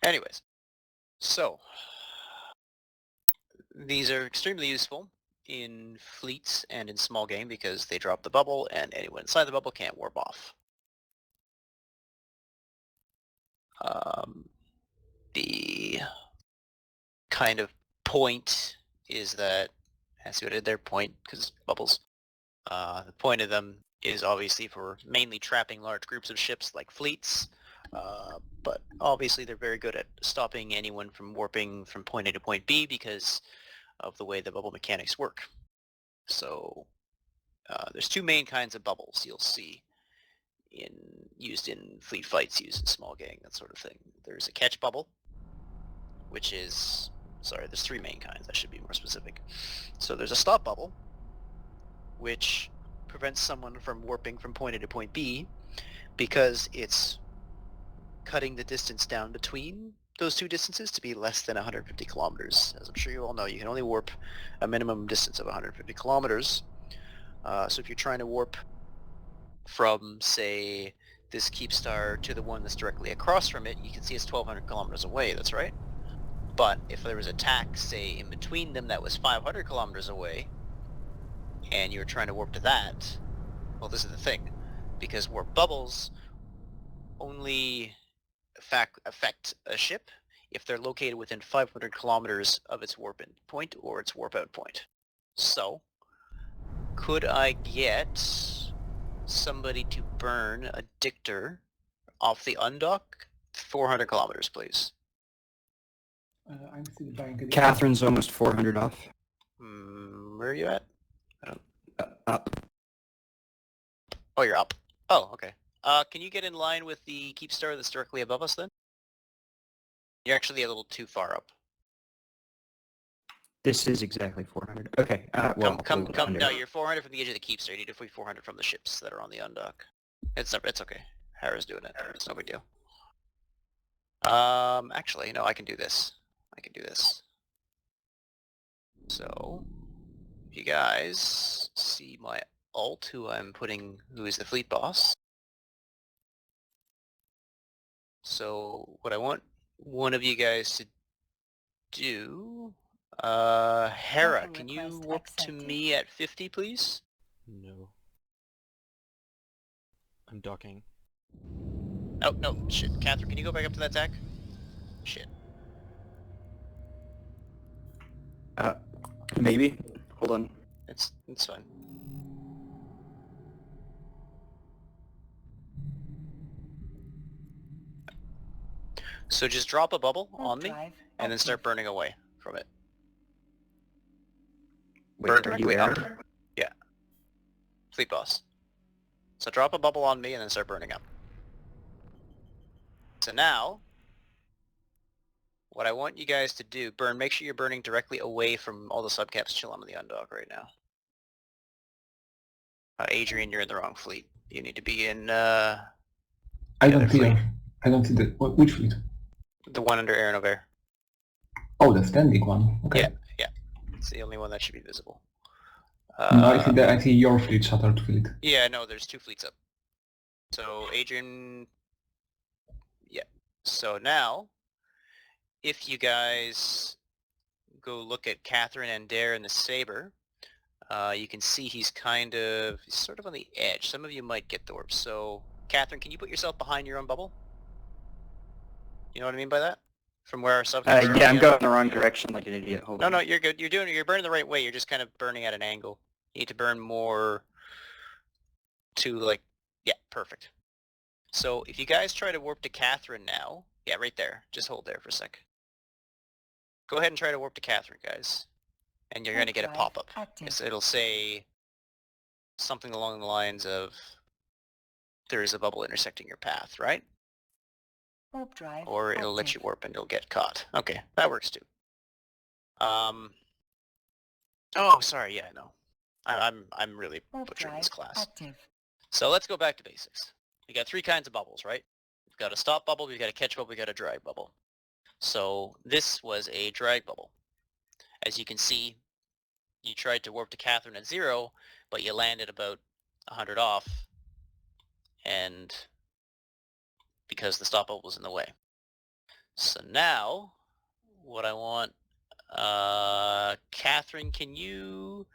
Anyways, so these are extremely useful in fleets and in small game because they drop the bubble and anyone inside the bubble can't warp off. The kind of point is that, I see what I did there, point, because bubbles. The point of them is obviously for mainly trapping large groups of ships like fleets, but obviously they're very good at stopping anyone from warping from point A to point B because of the way the bubble mechanics work. So there's two main kinds of bubbles you'll see used in fleet fights, used in small gang, that sort of thing. There's a catch bubble, which is, sorry, there's three main kinds, I should be more specific. So there's a stop bubble, which prevents someone from warping from point A to point B because it's cutting the distance down between those two distances to be less than 150 kilometers. As I'm sure you all know, you can only warp a minimum distance of 150 kilometers. So if you're trying to warp from, say, this keep star to the one that's directly across from it, you can see it's 1,200 kilometers away, that's right. But if there was attack, say, in between them that was 500 kilometers away, and you were trying to warp to that, well, this is the thing, because warp bubbles only affect a ship if they're located within 500 kilometers of its warp in point or its warp out point. So, could I get somebody to burn a dictor off the undock 400 kilometers, please? I'm still buying a Catherine's almost 400 off. Where are you at? I don't... Up. Oh, you're up. Oh, okay. Can you get in line with the keep star that's directly above us then? You're actually a little too far up. This is exactly 400. Okay. Well, come. No, you're 400 from the edge of the keep star. You need to be 400 from the ships that are on the undock. It's okay. Hera's doing it. It's no big deal. Actually, no, I can do this. So, if you guys see my alt, who is the fleet boss. So, what I want one of you guys to do, Hera, can you warp to me at 50, please? No. I'm docking. Oh, no, shit. Catherine, can you go back up to that deck? Shit. Maybe. Hold on. It's fine. So just drop a bubble on me, and then start burning away from it. Burn directly up. Yeah. Fleet boss. So drop a bubble on me, and then start burning up. So now, what I want you guys to do, make sure you're burning directly away from all the subcaps chilling on the undock right now. Adrian, you're in the wrong fleet. You need to be in, I don't see which fleet? The one under Aaron O'Bear. Oh, the standing one. Okay. Yeah. It's the only one that should be visible. No, I see your fleet, Shattered fleet. Yeah, no, there's two fleets up. So Adrian... Yeah. So now, if you guys go look at Catherine and Dare in the Saber, you can see he's sort of on the edge. Some of you might get the orb. So, Catherine, can you put yourself behind your own bubble? You know what I mean by that? From where our subcaps are? Yeah, I'm going the wrong direction like an idiot. Hold on. No, you're good. You're burning the right way. You're just kind of burning at an angle. You need to burn more to yeah, perfect. So if you guys try to warp to Catherine now, yeah, right there. Just hold there for a sec. Go ahead and try to warp to Catherine, guys. And you're going to get a pop-up. It'll say something along the lines of, there is a bubble intersecting your path, right? Warp drive. Or it'll let you warp and you'll get caught. Okay, that works too. Oh, sorry, yeah, no. I'm really butchering this class. So let's go back to basics. We got three kinds of bubbles, right? We've got a stop bubble, we've got a catch bubble, we've got a drag bubble. So this was a drag bubble. As you can see, you tried to warp to Catherine at 0, but you landed about 100 off, and because the stop bubble was in the way. So now, what I want, Catherine, can you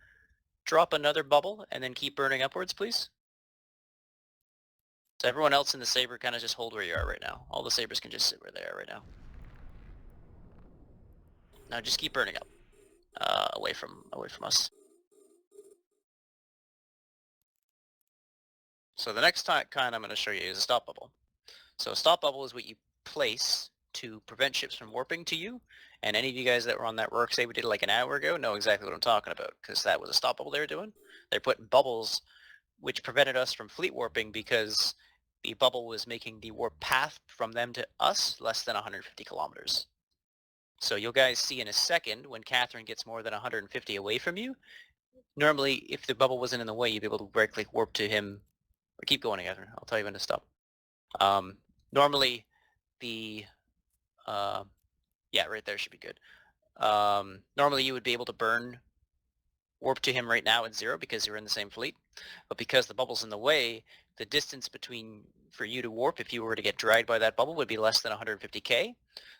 drop another bubble and then keep burning upwards, please? So everyone else in the saber kind of just hold where you are right now. All the sabers can just sit where they are right now. Now just keep burning up, away from us. So the next kind I'm going to show you is a stop bubble. So a stop bubble is what you place to prevent ships from warping to you. And any of you guys that were on that work, say we did like an hour ago, know exactly what I'm talking about, because that was a stop bubble they were doing. They're putting bubbles which prevented us from fleet warping because the bubble was making the warp path from them to us less than 150 kilometers. So you'll guys see in a second when Catherine gets more than 150 away from you. Normally, if the bubble wasn't in the way, you'd be able to directly warp to him. Or keep going, Catherine. I'll tell you when to stop. Normally, the yeah, right there should be good. Normally, you would be able to burn warp to him right now at 0 because you're in the same fleet. But because the bubble's in the way, the distance between for you to warp if you were to get dragged by that bubble would be less than 150k.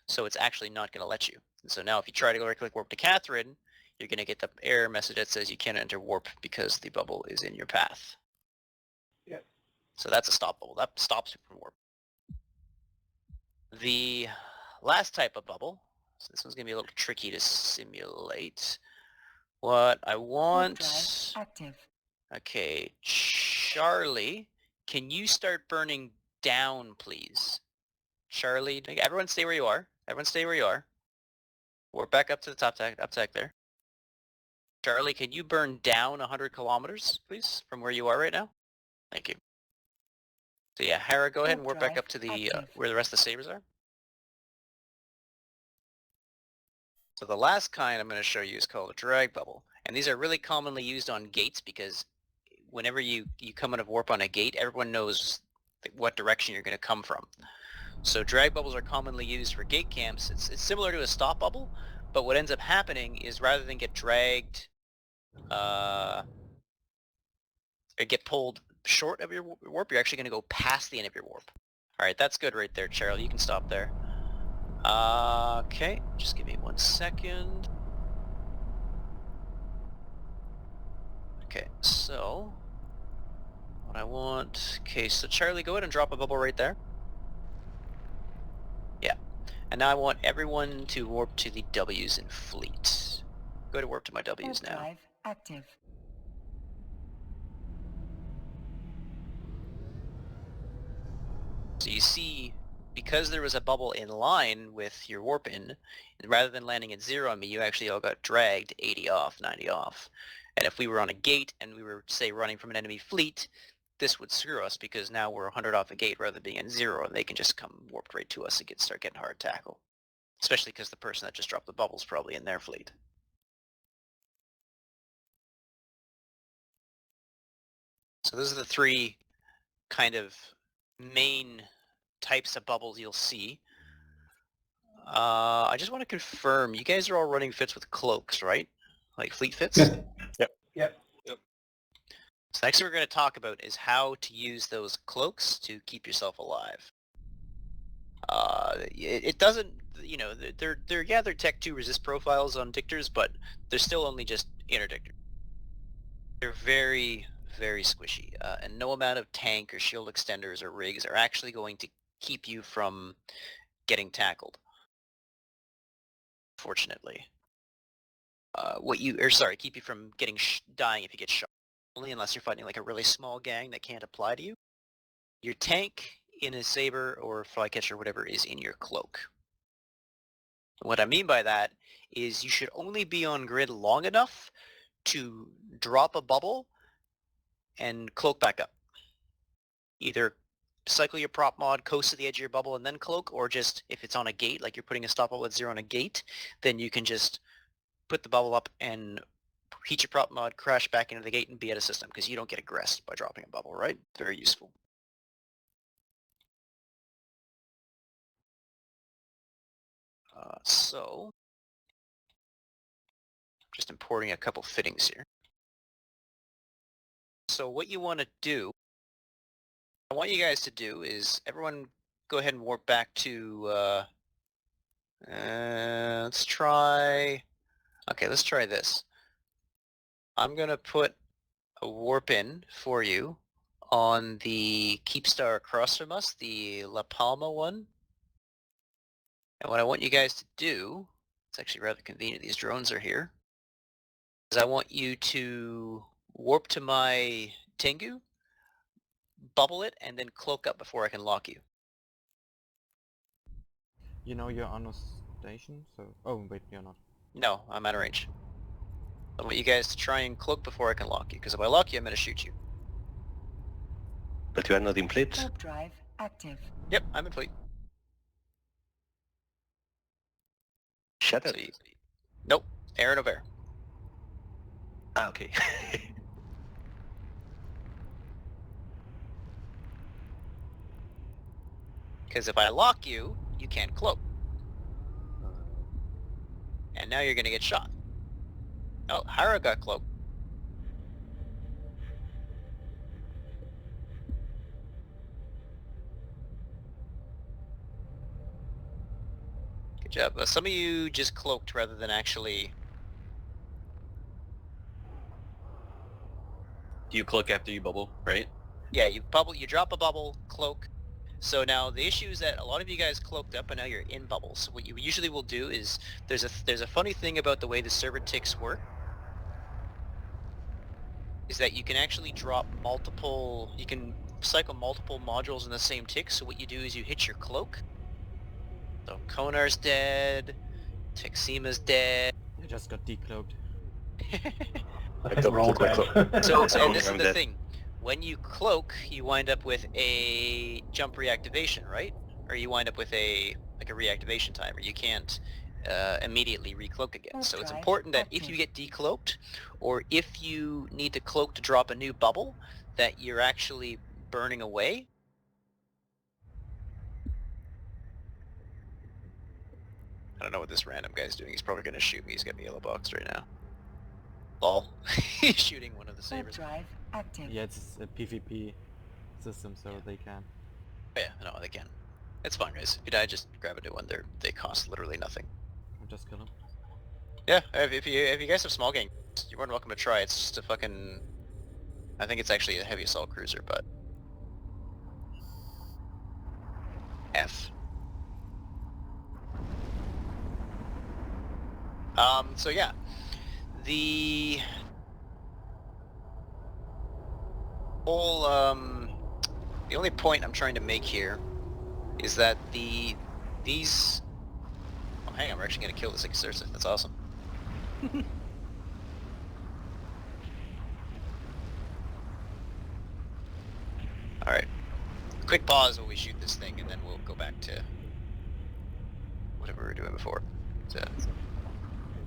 So it's actually not going to let you. And so now if you try to go right-click warp to Catherine, you're going to get the error message that says you can't enter warp because the bubble is in your path. Yep. So that's a stop bubble. That stops you from warp. The last type of bubble, so this one's going to be a little tricky to simulate. What I want... Drive active. Okay, Charlie, can you start burning down, please? Charlie, everyone stay where you are. Everyone stay where you are. Warp back up to the top deck there. Charlie, can you burn down 100 kilometers, please, from where you are right now? Thank you. So yeah, Hera, go ahead and warp back up to the where the rest of the sabers are. So the last kind I'm going to show you is called a drag bubble. And these are really commonly used on gates because whenever you come out of warp on a gate, everyone knows what direction you're going to come from. So drag bubbles are commonly used for gate camps. It's similar to a stop bubble, but what ends up happening is rather than get dragged or get pulled short of your warp, you're actually going to go past the end of your warp. All right, that's good right there, Charlie. You can stop there. Okay, just give me 1 second. Okay, so what I want... Okay, so Charlie, go ahead and drop a bubble right there. Yeah. And now I want everyone to warp to the W's in fleet. Go to warp to my W's now. Drive active. So you see, because there was a bubble in line with your warp in, rather than landing at 0 on me, you actually all got dragged 80 off, 90 off. And if we were on a gate and we were, say, running from an enemy fleet, this would screw us because now we're 100 off a gate rather than being at 0, and they can just come warped right to us and start getting hard tackle. Especially because the person that just dropped the bubble's probably in their fleet. So those are the 3 kind of main types of bubbles you'll see. I just want to confirm, you guys are all running fits with cloaks, right? Like fleet fits? Yep. So next thing we're going to talk about is how to use those cloaks to keep yourself alive. It doesn't, you know, they're Tech 2 resist profiles on dictors, but they're still only just interdictors. They're very, very squishy, and no amount of tank or shield extenders or rigs are actually going to keep you from getting tackled. Fortunately. Keep you from getting dying if you get shot. Only unless you're fighting like a really small gang that can't apply to you. Your tank in a saber or flycatcher or whatever is in your cloak. What I mean by that is you should only be on grid long enough to drop a bubble and cloak back up. Either cycle your prop mod, coast to the edge of your bubble and then cloak, or just if it's on a gate, like you're putting a stop bubble at 0 on a gate, then you can just put the bubble up and heat your prop mod, crash back into the gate and be out of system because you don't get aggressed by dropping a bubble, right? Very useful. So, just importing a couple fittings here. So what you want to do, I want you guys to do is everyone go ahead and warp back to Let's try... Okay, let's try this. I'm gonna put a warp in for you on the Keepstar across from us, the La Palma one. And what I want you guys to do, it's actually rather convenient, these drones are here, is I want you to warp to my Tengu, bubble it, and then cloak up before I can lock you. You know you're on a station, so... Oh, wait, you're not. No, I'm out of range. I want you guys to try and cloak before I can lock you, because if I lock you, I'm going to shoot you. But you are not in fleet? Warp drive active. Yep, I'm in fleet. Shut So up. nope, Aaron O'Bear. Ah, okay. Because if I lock you, you can't cloak. And now you're going to get shot. Oh, Hara got cloaked. Good job. Some of you just cloaked rather than actually... You cloak after you bubble, right? Yeah, you drop a bubble, cloak. So now the issue is that a lot of you guys cloaked up and now you're in bubbles. So what you usually will do is, there's a funny thing about the way the server ticks work, is that you can actually drop multiple, you can cycle multiple modules in the same tick. So what you do is you hit your cloak. So Konar's dead, Texima's dead. I just got decloaked. I don't We're all look like dead. So, So and this is I'm the dead. thing. When you cloak, you wind up with a jump reactivation, right? Or you wind up with a reactivation timer. You can't immediately recloak again. So it's Drive important that if active. you get decloaked, or if you need to cloak to drop a new bubble, that you're actually burning away. I don't know what this random guy's doing. He's probably going to shoot me. He's got me yellow boxed right now. Lol. He's shooting one of the Warp sabers. drive active. Yeah, it's a PvP system, so they can. Yeah, no, they can. It's fine, guys. If you die, just grab a new one. They cost literally nothing. I'll just kill him. Yeah, if you guys have small gang, you're more than welcome to try. It's just a fucking... I think it's actually a heavy assault cruiser, but... F. So yeah. The... whole, the only point I'm trying to make here is that these... Oh, hang on, we're actually gonna kill this exercise. That's awesome. Alright. Quick pause while we shoot this thing, and then we'll go back to whatever we were doing before. So,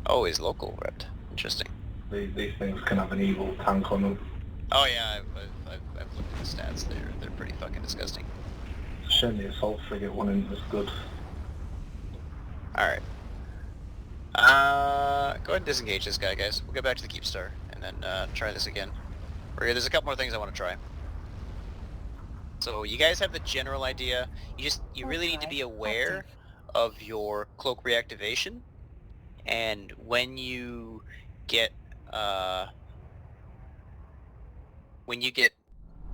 oh, he's local repped. Interesting. These things can have an evil tank on them. Oh yeah, I've looked at the stats. They're pretty fucking disgusting. It's a shame the assault frigate one isn't as good. Alright. Go ahead and disengage this guy, guys. We'll get back to the Keepstar, and then try this again. There's a couple more things I want to try. So you guys have the general idea. You really need to be aware of your cloak reactivation, and when you get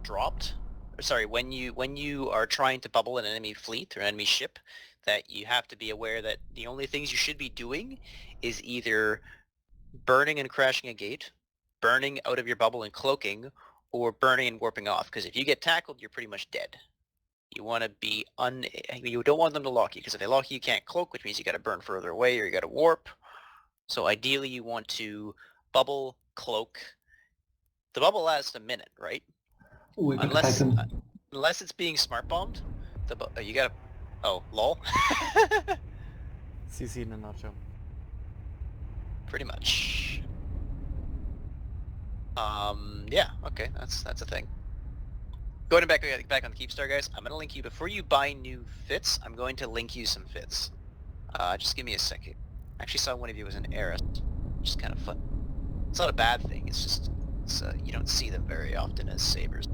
dropped, or sorry, when you are trying to bubble an enemy fleet or enemy ship, that you have to be aware that the only things you should be doing is either burning and crashing a gate, burning out of your bubble and cloaking, or burning and warping off. Because if you get tackled, you're pretty much dead. You want to be you don't want them to lock you, because if they lock you, you can't cloak, which means you got to burn further away or you got to warp. So ideally, you want to bubble, cloak. The bubble lasts a minute, right? We could Unless Titan. unless it's being smart bombed. You gotta. Oh, lol. CC in a nutshell. Pretty much. Yeah, okay, that's a thing. Going back on the Keepstar, guys, I'm gonna link you, before you buy new fits, I'm going to link you some fits. Just give me a second. I actually saw one of you was an heiress, which is kind of fun. It's not a bad thing, it's just, you don't see them very often as sabers.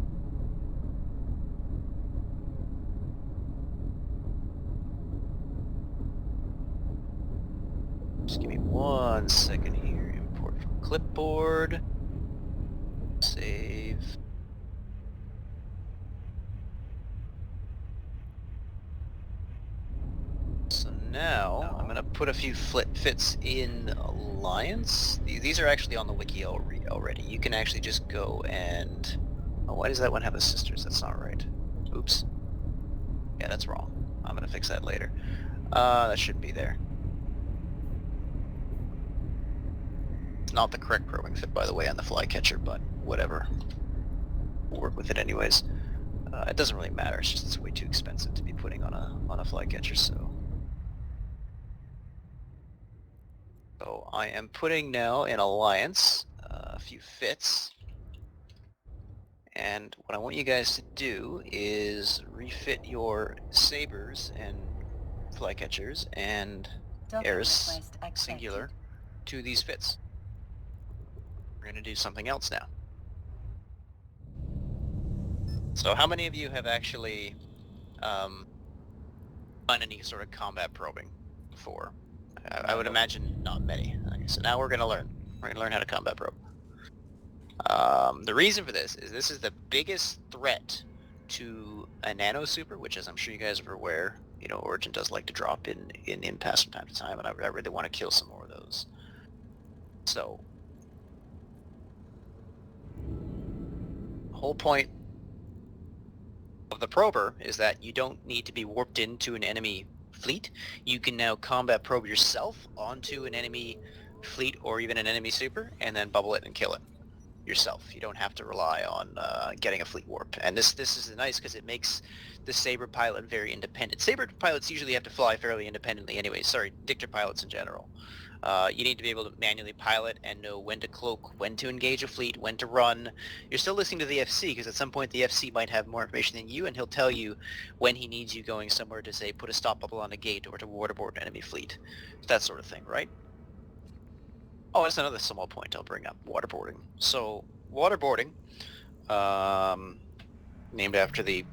Just give me 1 second here. Import from clipboard. Save. So now I'm gonna put a few fits in Alliance. These are actually on the wiki already. You can actually just go and... Oh, why does that one have the sisters? That's not right. Oops. Yeah, that's wrong. I'm gonna fix that later. That shouldn't be there. It's not the correct probing fit, by the way, on the flycatcher, but whatever. We'll work with it anyways. It doesn't really matter. It's just it's way too expensive to be putting on a flycatcher, so... So I am putting now in Alliance a few fits. And what I want you guys to do is refit your sabers and flycatchers and Docking Eris request accepted. singular to these fits. We're going to do something else now. So how many of you have actually done any sort of combat probing before? I would imagine not many. Okay, so now we're going to learn. We're going to learn how to combat probe. The reason for this is the biggest threat to a nano super, which, as I'm sure you guys are aware, you know, Origin does like to drop in impasse from time to time, and I really want to kill some more of those. So, the whole point of the prober is that you don't need to be warped into an enemy fleet. You can now combat probe yourself onto an enemy fleet or even an enemy super, and then bubble it and kill it yourself. You don't have to rely on getting a fleet warp. And this is nice because it makes the Saber pilot very independent. Saber pilots usually have to fly fairly independently anyway. Sorry, Dictor pilots in general. You need to be able to manually pilot and know when to cloak, when to engage a fleet, when to run. You're still listening to the FC because at some point the FC might have more information than you, and he'll tell you when he needs you going somewhere to, say, put a stop bubble on a gate or to waterboard an enemy fleet. That sort of thing, right? Oh, that's another small point I'll bring up, waterboarding. So, waterboarding, named after the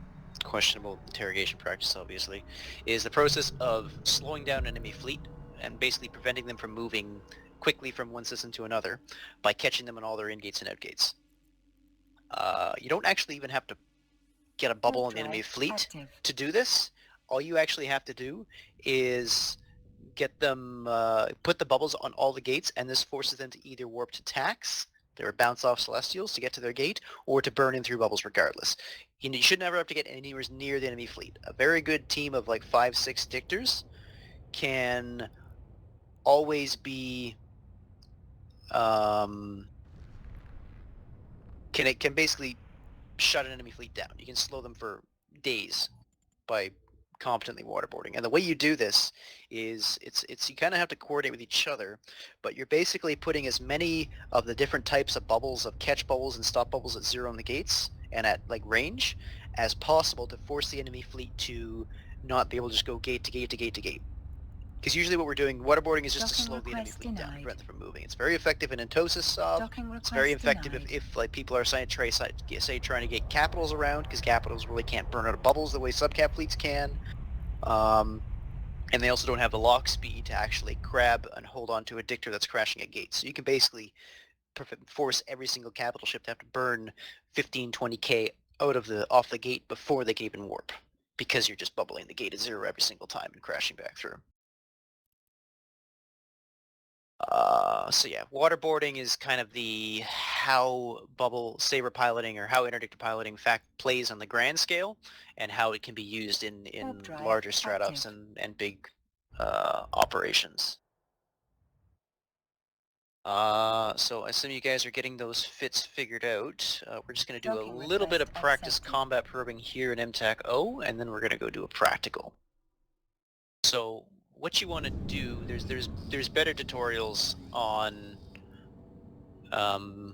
questionable interrogation practice, obviously, is the process of slowing down an enemy fleet and basically preventing them from moving quickly from one system to another by catching them on all their in-gates and out-gates. You don't actually even have to get a bubble on the enemy fleet Active. to do this. All you actually have to do is get them, put the bubbles on all the gates, and this forces them to either warp to tax, or bounce off Celestials to get to their gate, or to burn in through bubbles regardless. You should never have to get anywhere near the enemy fleet. A very good team of like 5-6 Dictors can always be, can basically shut an enemy fleet down. You can slow them for days by competently waterboarding. And the way you do this is it's you kind of have to coordinate with each other, but you're basically putting as many of the different types of bubbles, of catch bubbles and stop bubbles at zero on the gates and at like range as possible to force the enemy fleet to not be able to just go gate to gate to gate to gate. Because usually what we're doing, waterboarding is just to Docking slow the enemy request fleet down, denied. prevent them from moving. It's very effective in Entosis. Docking It's request very effective denied. if like people are trying to get capitals around, because capitals really can't burn out of bubbles the way subcap fleets can. And they also don't have the lock speed to actually grab and hold on to a Dictor that's crashing a gate. So you can basically force every single capital ship to have to burn 15-20k off the gate before they can even warp, because you're just bubbling the gate at zero every single time and crashing back through. So yeah, waterboarding is kind of the how bubble saber piloting or how interdictor piloting plays on the grand scale, and how it can be used in Warp drive larger stratops active. and big operations. So I assume you guys are getting those fits figured out. We're just going to do a Docking little bit of request practice accepted. combat probing here in MTAC O, and then we're going to go do a practical. So what you want to do, there's better tutorials on the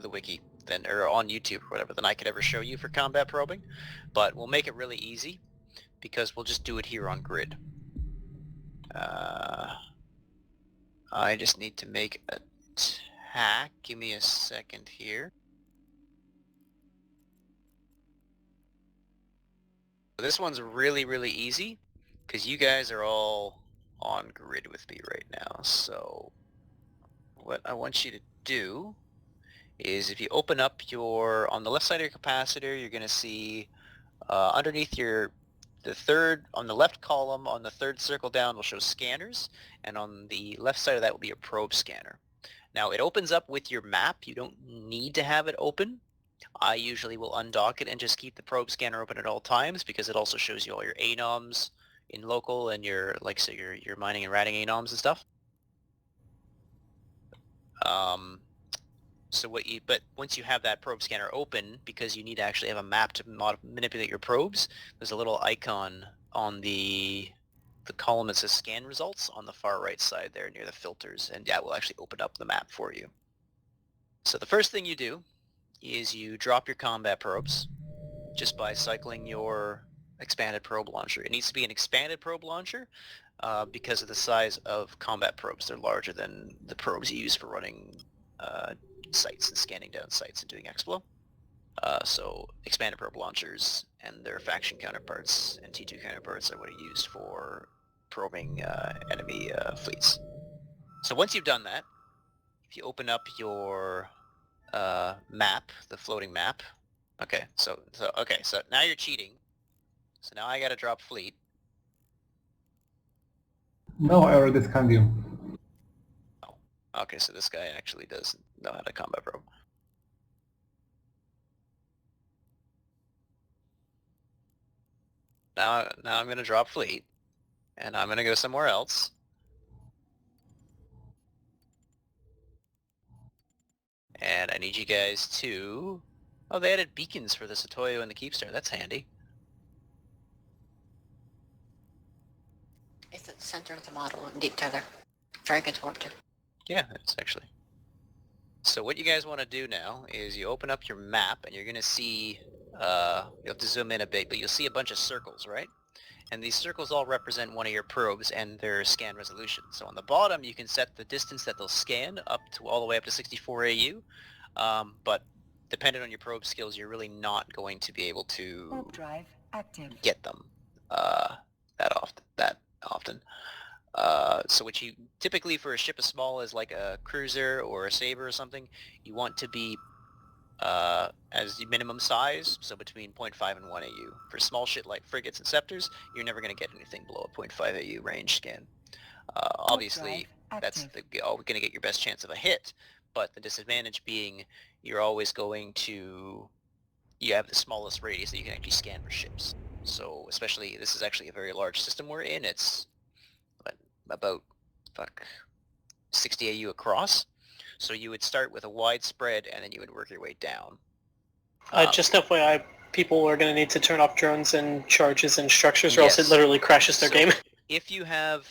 wiki than, or on YouTube or whatever, than I could ever show you for combat probing, but we'll make it really easy because we'll just do it here on grid. I just need to make a tack. Give me a second here. This one's really, really easy because you guys are all on grid with me right now. So what I want you to do is if you open up on the left side of your capacitor, you're going to see underneath the third, on the left column, on the third circle down will show scanners, and on the left side of that will be a probe scanner. Now it opens up with your map. You don't need to have it open. I usually will undock it and just keep the probe scanner open at all times because it also shows you all your anoms in local and your mining and ratting anoms and stuff. But once you have that probe scanner open, because you need to actually have a map to manipulate your probes, there's a little icon on the column that says scan results on the far right side there near the filters, and that will actually open up the map for you. So the first thing you do is you drop your combat probes just by cycling your expanded probe launcher. It needs to be an expanded probe launcher because of the size of combat probes. They're larger than the probes you use for running sites and scanning down sites and doing explo. So expanded probe launchers and their faction counterparts and T2 counterparts are what are used for probing enemy fleets. So once you've done that, if you open up your map, the floating map, so now you're cheating. So now I gotta drop fleet. No, I already scanned you. Okay, so this guy actually does know how to combat probe. Now I'm gonna drop fleet, and I'm gonna go somewhere else. And I need you guys to... Oh, they added beacons for the Satoyo and the Keepstar. That's handy. It's at the center of the model in deep tether. Very good to work to. Yeah, it's actually. So what you guys want to do now is you open up your map and you're going to see, you have to zoom in a bit, but you'll see a bunch of circles, right? And these circles all represent one of your probes and their scan resolution. So on the bottom you can set the distance that they'll scan all the way up to 64 AU, but depending on your probe skills, you're really not going to be able to Warp drive active. get them that often. So what you typically for a ship as small as like a cruiser or a saber or something, you want to be as the minimum size, so between 0.5 and 1 AU. For small shit like frigates and scepters, you're never going to get anything below a 0.5 AU range scan. Obviously, that's always going to get your best chance of a hit, but the disadvantage being you're always going to... You have the smallest radius that you can actually scan for ships. So especially, this is actually a very large system we're in. It's about 60 AU across. So you would start with a wide spread and then you would work your way down. Just FYI, people are going to need to turn off drones and charges and structures, or Yes. else it literally crashes their game. If you have,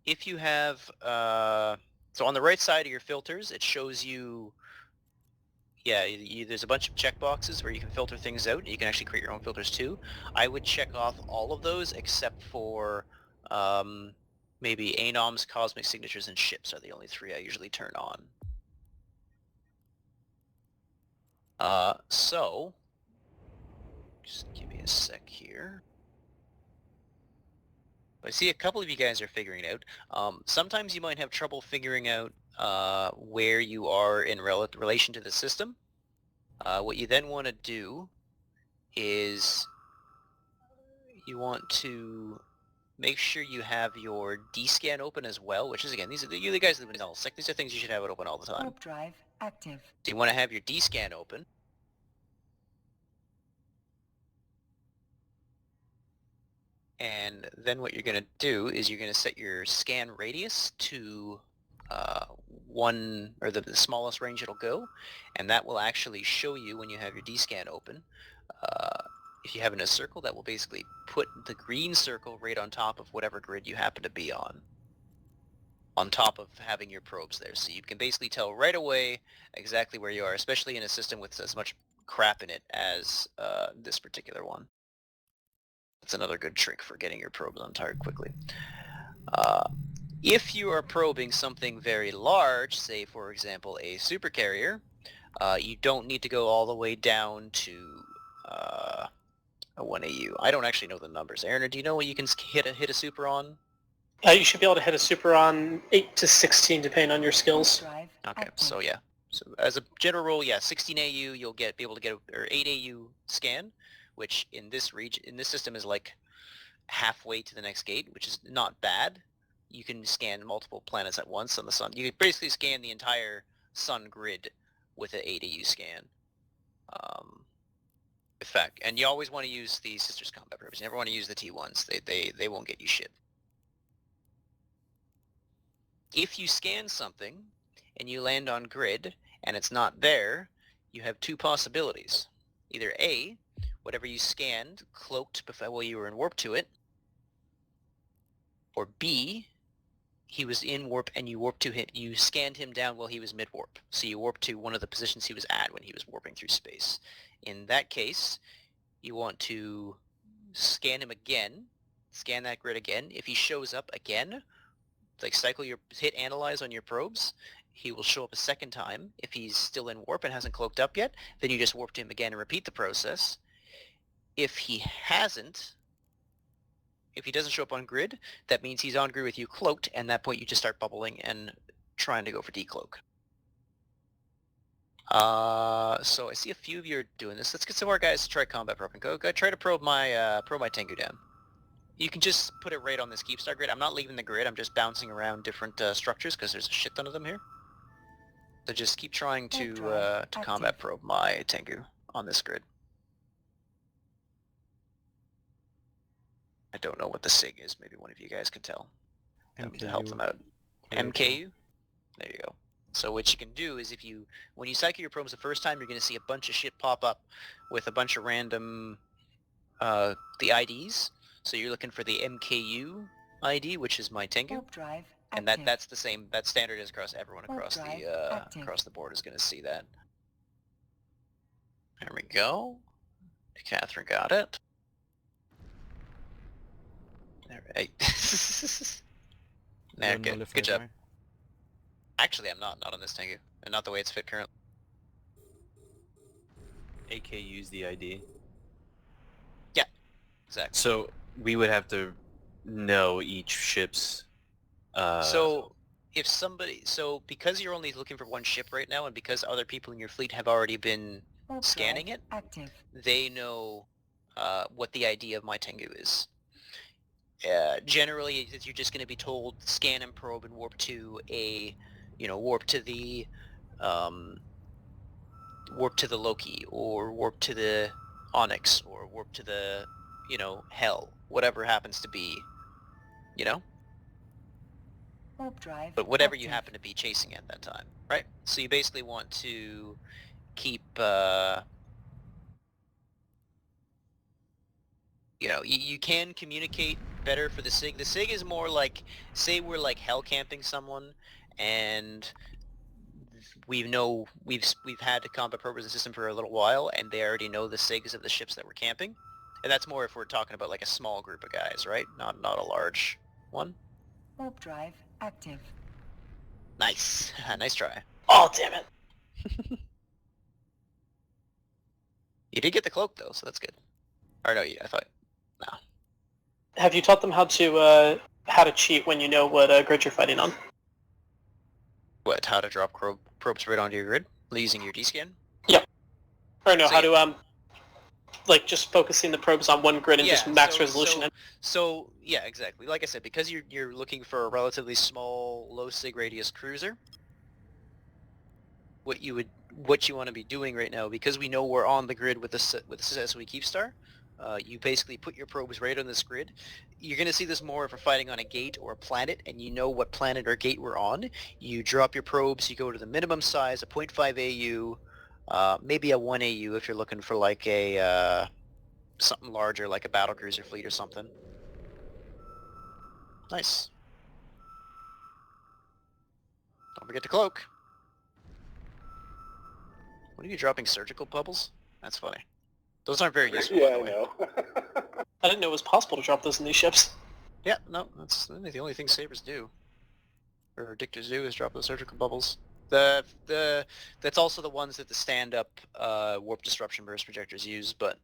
so on the right side of your filters, it shows you, there's a bunch of checkboxes where you can filter things out. You can actually create your own filters too. I would check off all of those except for maybe anoms, cosmic signatures, and ships are the only three I usually turn on. So, just give me a sec here. I see a couple of you guys are figuring it out. Sometimes you might have trouble figuring out where you are in relation to the system. What you then want to do is you want to make sure you have your D-scan open as well, which is, again, you're the guys that live in nullsec. These are things you should have it open all the time. Warp drive active. So you want to have your D-scan open. And then what you're going to do is you're going to set your scan radius to the smallest range it'll go, and that will actually show you when you have your D-scan open. If you have in a circle, that will basically put the green circle right on top of whatever grid you happen to be on top of having your probes there. So you can basically tell right away exactly where you are, especially in a system with as much crap in it as this particular one. That's another good trick for getting your probes on target quickly. If you are probing something very large, say for example a supercarrier, you don't need to go all the way down to a 1 AU. I don't actually know the numbers. Aaron, do you know what you can hit a super on? You should be able to hit a super on 8 to 16 depending on your skills. Drive Okay, active. so yeah. So as a general rule, yeah, 16 AU you'll be able to get or 8 AU scan, which in this system is like halfway to the next gate, which is not bad. You can scan multiple planets at once on the sun. You can basically scan the entire sun grid with an 8 AU scan. With fact, and you always want to use the Sisters combat probes. You never want to use the T1s. They won't get you shit. If you scan something and you land on grid and it's not there, you have two possibilities. Either A, whatever you scanned cloaked before while you were in warp to it, or B, he was in warp and you warped to him. You scanned him down while he was mid-warp, so you warped to one of the positions he was at when he was warping through space. In that case, you want to scan him again, scan that grid again. If he shows up again, like hit analyze on your probes, he will show up a second time. If he's still in warp and hasn't cloaked up yet, then you just warp to him again and repeat the process. If he doesn't show up on grid, that means he's on grid with you cloaked, and at that point you just start bubbling and trying to go for decloak. So I see a few of you are doing this. Let's get some more guys to try combat probing. Go try to probe my Tengu down. You can just put it right on this Keepstar grid. I'm not leaving the grid, I'm just bouncing around different structures because there's a shit ton of them here. So just keep trying to combat probe my Tengu on this grid. I don't know what the SIG is. Maybe one of you guys can tell to help them out. MKU? There you go. So what you can do is when you cycle your probes the first time, you're going to see a bunch of shit pop up with a bunch of random, the IDs. So you're looking for the MKU ID, which is my Tengu. Drive and active. that's the same, that standard is across everyone across Drive active. across the board is going to see that. There we go. Catherine got it. Alright. There, good job. Actually, I'm not on this Tengu, and not the way it's fit currently. AKU's the ID. Yeah, exactly. So we would have to know each ship's... So because you're only looking for one ship right now, and because other people in your fleet have already been scanning it, active. they know what the ID of my Tengu is. Generally, you're just going to be told scan and probe and warp to warp to the Loki, or warp to the Onyx, or warp to the Hell, whatever happens to be, Drive but whatever active. you happen to be chasing at that time, right? So you basically want to keep you can communicate better for the SIG. The SIG is more like, say we're like hell camping someone, and we've had a combat probers in the system for a little while, and they already know the SIGs of the ships that we're camping. And that's more if we're talking about like a small group of guys, right? Not a large one. Warp drive active. Nice. Nice try. Oh, damn it. You did get the cloak though, so that's good. Or no, I thought... No. Have you taught them how to cheat when you know what grid you're fighting on? What, how to drop probes right onto your grid? Using your D-scan? Yep. Or no, So how to, like just focusing the probes on one grid and just max resolution. So, yeah, exactly. Like I said, because you're looking for a relatively small, low sig radius cruiser, what you want to be doing right now, because we know we're on the grid with the SOE Keepstar, you basically put your probes right on this grid. You're going to see this more if we're fighting on a gate or a planet, and you know what planet or gate we're on. You drop your probes, you go to the minimum size, a 0.5 AU, maybe a 1 AU if you're looking for like a something larger, like a battlecruiser fleet or something. Nice. Don't forget to cloak. What are you dropping, surgical bubbles? That's funny. Those aren't very useful, by the way. know. I didn't know it was possible to drop those in these ships. Yeah, no, that's the only thing sabers do, or Dictors do, is drop those surgical bubbles. That's also the ones that the stand-up warp disruption burst projectors use, but...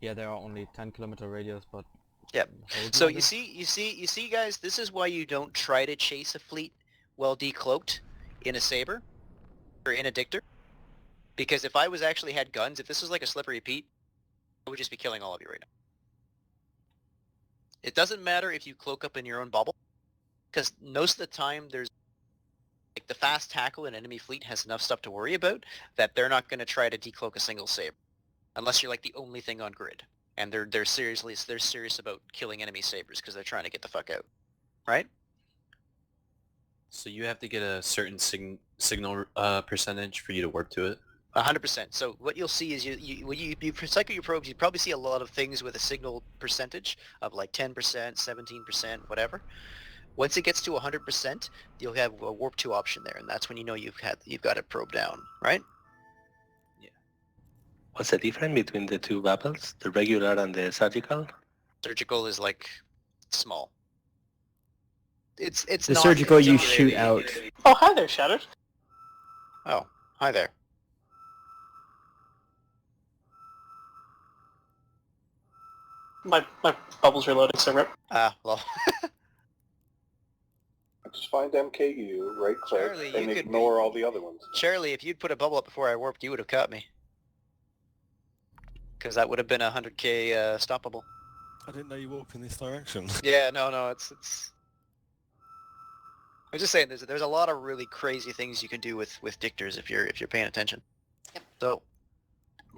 Yeah, they are only 10 kilometer radius, but Yep. Hold So on you then. see, guys. This is why you don't try to chase a fleet well decloaked in a saber or in a dictor. Because if I was actually had guns, if this was like a slippery Pete, I would just be killing all of you right now. It doesn't matter if you cloak up in your own bubble, because most of the time there's like the fast tackle in enemy fleet has enough stuff to worry about that they're not going to try to decloak a single saber, unless you're like the only thing on grid, and they're serious about killing enemy sabers because they're trying to get the fuck out, right? So you have to get a certain signal percentage for you to warp to it. 100%. So what you'll see is when you cycle your probes, you probably see a lot of things with a signal percentage of like 10%, 17%, whatever. Once it gets to 100%, you'll have a warp 2 option there, and that's when you know you've got it probe down, right? What's the difference between the two bubbles, the regular and the surgical? Surgical is like small. It's The not surgical you particularly- shoot out. Oh, hi there, Shattered. Oh, hi there. My bubble's reloading, so rip. Ah, well. Just find MKU, right click, Charlie, you and could ignore be- all the other ones. Charlie, if you'd put a bubble up before I warped, you would have caught me. Because that would have been a 100k stop bubble. I didn't know you warp in this direction. Yeah, no, it's... I was just saying, there's a lot of really crazy things you can do with dictors if you're paying attention. Yep. So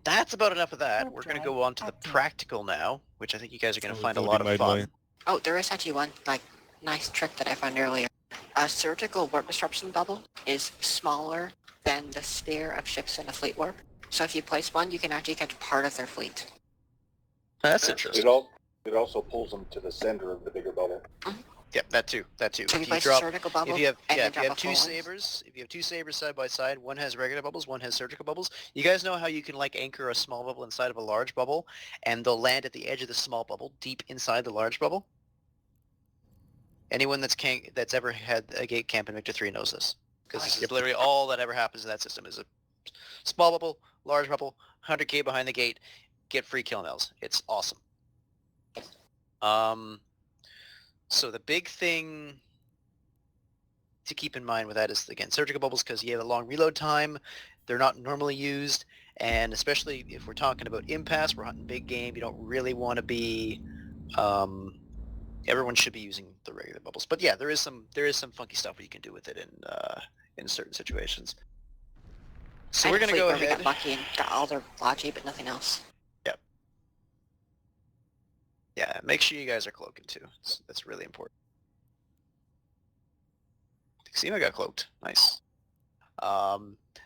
that's about enough of that. Warp We're going to drive go on to the active. practical now, which I think you guys are going to Oh, find a we've lot already of made fun. mine. Oh, there is actually one, like, nice trick that I found earlier. A surgical warp disruption bubble is smaller than the sphere of ships in a fleet warp. So if you place one, you can actually catch part of their fleet. That's interesting. It also pulls them to the center of the bigger bubble. Yep, that too. So if you place a surgical bubble, If you have and then if you drop have a two full one. sabers, if you have two sabers side by side, one has regular bubbles, one has surgical bubbles. You guys know how you can like anchor a small bubble inside of a large bubble, and they'll land at the edge of the small bubble, deep inside the large bubble. Anyone that's ever had a gate camp in Victor 3 knows this, because this is literally all that ever happens in that system is a small bubble, large bubble, 100k behind the gate, get free kill nails. It's awesome. So the big thing to keep in mind with that is, again, surgical bubbles, because you have a long reload time. They're not normally used, and especially if we're talking about impasse, we're hunting big game, you don't really want to be... everyone should be using the regular bubbles. But yeah, there is some funky stuff you can do with it in certain situations. So we're going to go We ahead... got lucky and got all their logi, but nothing else. Yeah, make sure you guys are cloaking too. That's really important. Xema got cloaked. Nice.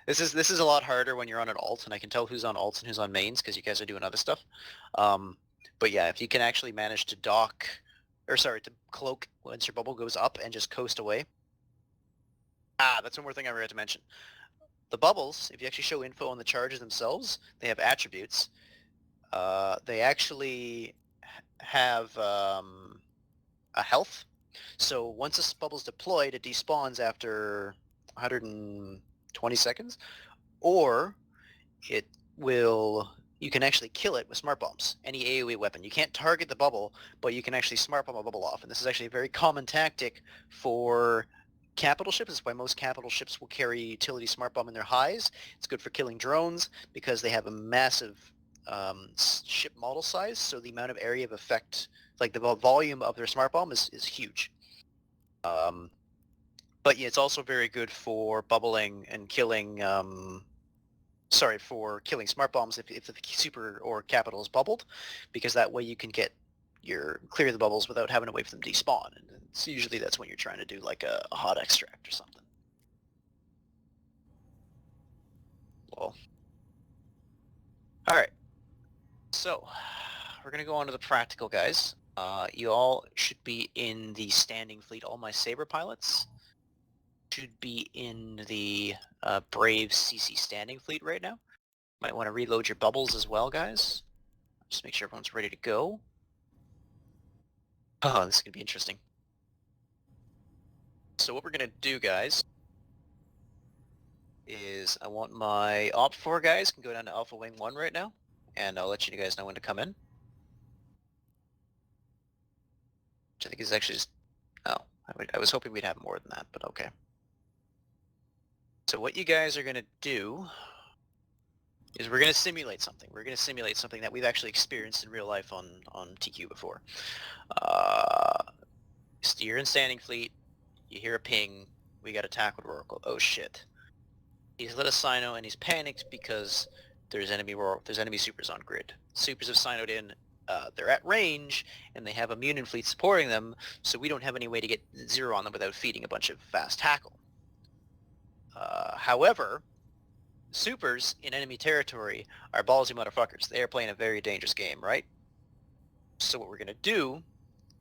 This is a lot harder when you're on an alt, and I can tell who's on alts and who's on mains because you guys are doing other stuff. But yeah, if you can actually manage to to cloak once your bubble goes up and just coast away. That's one more thing I forgot to mention. The bubbles, if you actually show info on the charges themselves, they have attributes. They actually have a health. So once this bubble's deployed, it despawns after 120 seconds, or you can actually kill it with smart bombs, any AoE weapon. You can't target the bubble, but you can actually smart bomb a bubble off, and this is actually a very common tactic for capital ships. That's why most capital ships will carry utility smart bomb in their highs. It's good for killing drones because they have a massive ship model size, so the amount of area of effect, like the volume of their smart bomb is huge. But yeah, it's also very good for bubbling and killing, for killing smart bombs if the super or capital is bubbled, because that way you can clear the bubbles without having to wait for them to despawn, and it's usually that's when you're trying to do like a hot extract or something. Well, alright. So, we're going to go on to the practical, guys. You all should be in the standing fleet. All my Saber pilots should be in the Brave CC standing fleet right now. Might want to reload your bubbles as well, guys. Just make sure everyone's ready to go. Oh, this is going to be interesting. So what we're going to do, guys, is I want my Opt 4 guys can go down to Alpha Wing 1 right now, and I'll let you guys know when to come in. which I think is actually just... Oh, I was hoping we'd have more than that, but okay. So what you guys are going to do is we're going to simulate something. We're going to simulate something that we've actually experienced in real life on TQ before. You're in standing fleet, you hear a ping, we got attack with Oracle. Oh shit. He's lit a Sino and he's panicked because there's enemy supers on grid. Supers have Sinoed in, they're at range, and they have a Munin fleet supporting them, so we don't have any way to get 0 on them without feeding a bunch of fast tackle. However, supers in enemy territory are ballsy motherfuckers. They are playing a very dangerous game, right? So what we're gonna do,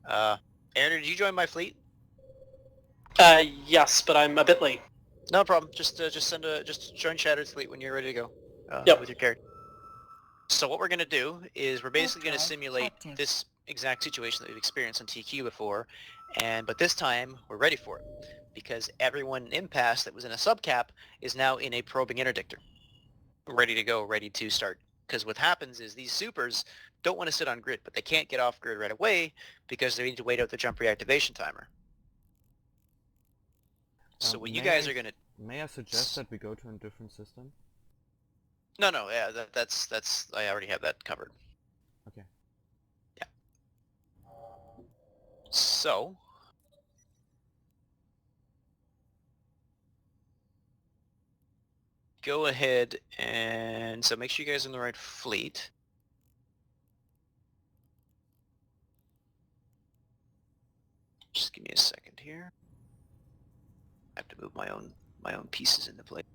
Aaron, did you join my fleet? Yes, but I'm a bit late. No problem. Just join Shattered's fleet when you're ready to go. Yep. With your character. So what we're gonna do is we're basically gonna Okay, simulate active. this exact situation that we've experienced on TQ before, but this time we're ready for it because everyone in Impasse that was in a subcap is now in a probing interdictor, ready to go, ready to start. Because what happens is these supers don't want to sit on grid, but they can't get off grid right away because they need to wait out the jump reactivation timer. So what you guys are gonna... May I suggest that we go to a different system? No, yeah, that's I already have that covered. Okay. Yeah. So go ahead and so make sure you guys are in the right fleet. Just give me a second here. I have to move my own pieces into place.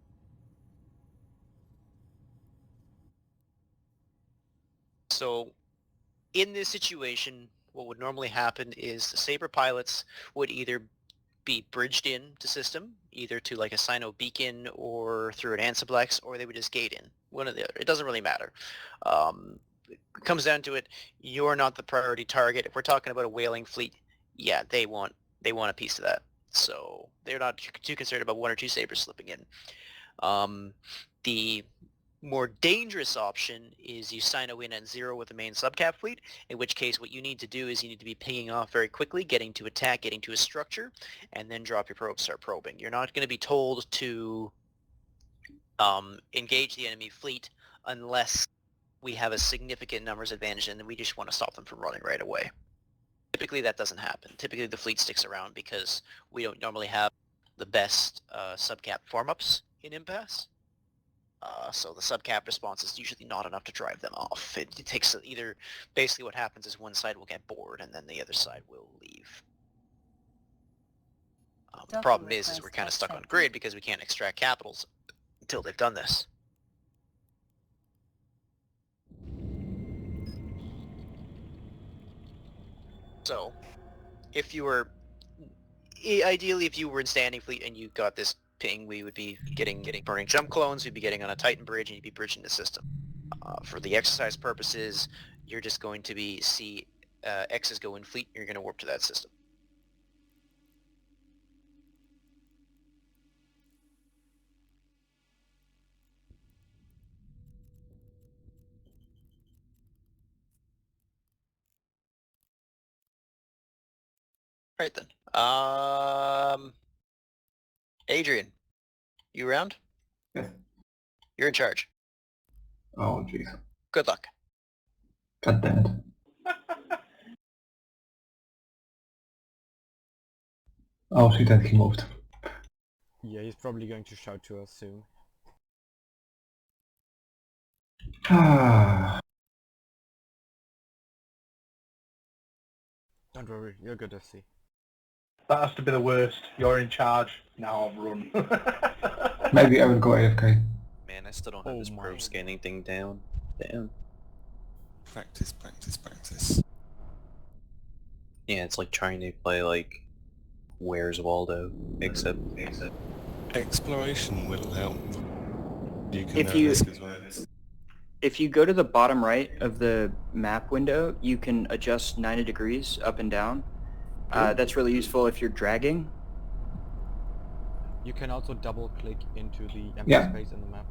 So in this situation, what would normally happen is the Saber pilots would either be bridged in to system, either to like a Sino beacon or through an Ansiblex, or they would just gate in. One or the other. It doesn't really matter. It comes down to it, you're not the priority target. If we're talking about a whaling fleet, yeah, they want a piece of that. So they're not too concerned about 1 or 2 Sabres slipping in. The more dangerous option is you Sino in at 0 with the main subcap fleet, in which case what you need to do is you need to be pinging off very quickly, getting to attack, getting to a structure, and then drop your probe, start probing. You're not going to be told to engage the enemy fleet unless we have a significant numbers advantage and we just want to stop them from running right away. Typically that doesn't happen. Typically the fleet sticks around because we don't normally have the best subcap form-ups in Impasse. So the subcap response is usually not enough to drive them off. It takes either, basically what happens is one side will get bored and then the other side will leave. The problem is we're kind of stuck on grid because we can't extract capitals until they've done this. So, if you were, ideally if you were in standing fleet and you got this ping, we would be getting burning jump clones, we'd be getting on a Titan bridge and you'd be bridging the system. For the exercise purposes, you're just going to be, X's go in fleet, you're going to warp to that system. Right then. Adrian, you around? Yes. You're in charge. Oh jeez. Good luck. God damn it. Oh, see that he moved. Yeah, he's probably going to shout to us soon. Ah. Don't worry, you're good, FC. That has to be the worst. You're in charge. Now I've run. Maybe I will go AFK. Man, I still don't have Oh this my. probe scanning thing down. Damn. Practice, practice, practice. Yeah, it's like trying to play like Where's Waldo, except Exploration will help. You can If know you- this as well. If you go to the bottom right of the map window, you can adjust 90 degrees up and down. That's really useful if you're dragging. You can also double click into the empty Yeah. space in the map,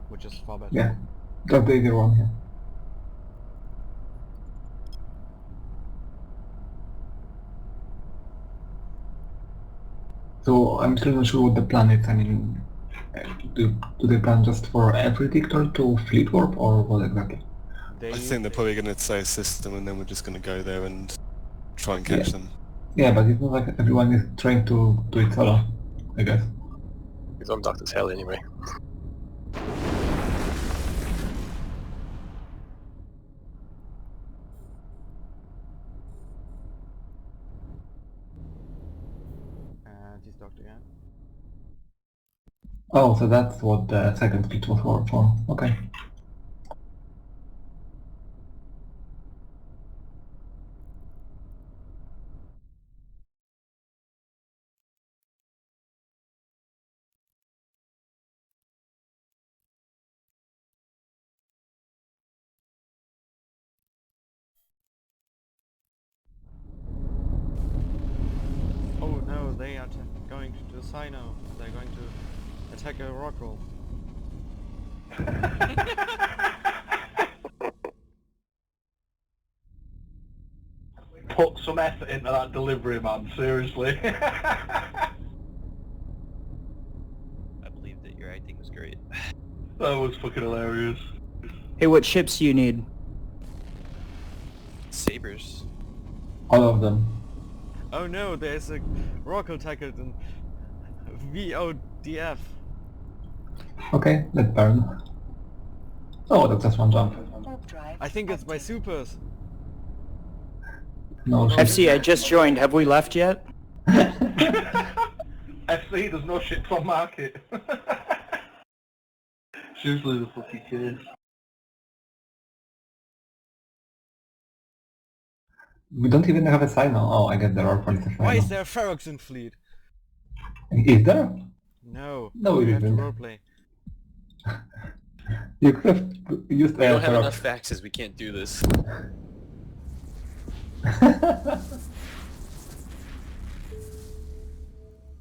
which is far better. Yeah. That's the easier one, yeah. So I'm still not sure what the plan is. I mean, do they plan just for every Dictor to fleet warp or what exactly? I think they're probably going to say a system and then we're just going to go there and try and catch them. Yeah, but it's not like everyone is trying to do it solo, I guess. He's on Doctor's hell anyway. He's docked again. Oh, so that's what the second split was for. Okay. Oh no, they are going to the Sino. They're going to attack a rock roll. Put some effort into that delivery, man. Seriously. I believe that your acting was great. That was fucking hilarious. Hey, what ships do you need? Sabers. All of them. Oh no, there's a rock attacker in VODF. Okay, let's burn. Oh, that's just one jump. Warp drive I think it's by active. supers. No shit. FC, I just joined. Have we left yet? FC, there's no ships on market. It's usually the fucking case. We don't even have a sign now. Oh, I get there are police. Why is there a Ferox in fleet? Is there? No. No, you it have to isn't. roleplay. You could have used We don't have Ferox. enough faxes, we can't do this.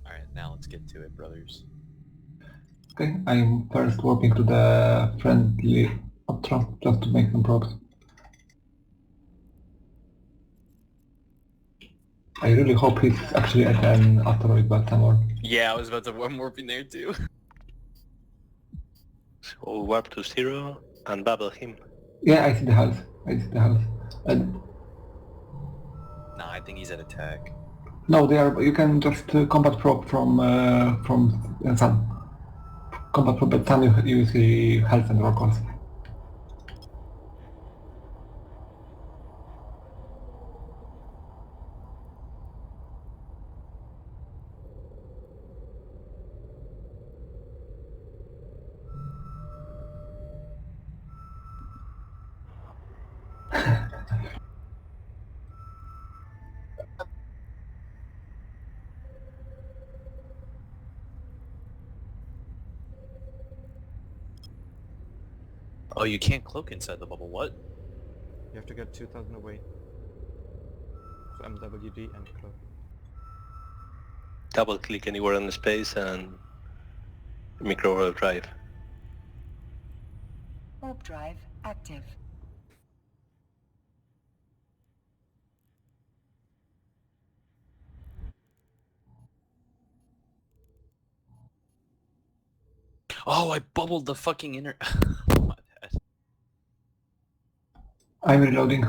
Alright, now let's get to it, brothers. Okay, I'm first warping to the friendly Optra just to make some props. I really hope he's actually at an asteroid belt somewhere. Yeah, I was about to warm warping there too. So warp to 0 and bubble him. Yeah, I see the house. And Nah, I think he's at attack. no, they are. You can just combat probe from Sun. Combat probe at Sun. You see health and rockers. Oh, you can't cloak inside the bubble, what? You have to get 2000 away. So MWD and cloak. Double click anywhere on the space and micro warp drive. Warp drive active. Oh, I bubbled the fucking inner... My bad. I'm reloading.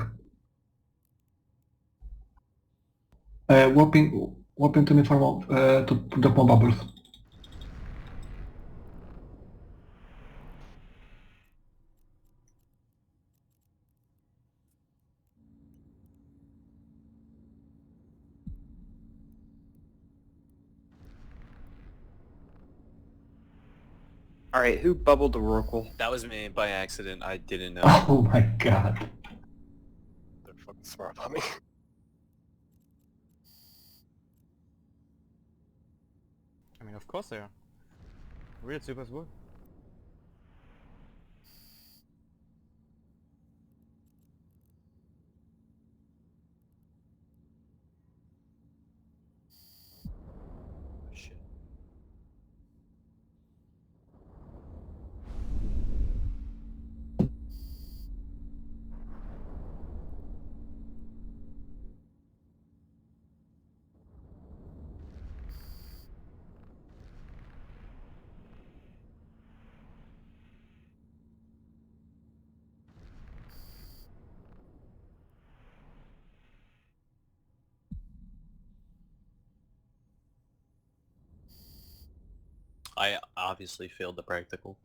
Warping to me for to drop more bubbles. Alright, who bubbled the Rorqual? That was me by accident, I didn't know. Oh my god. They're fucking smart about me. I mean, of course they are. Real supers would. Shit. I obviously failed the practical.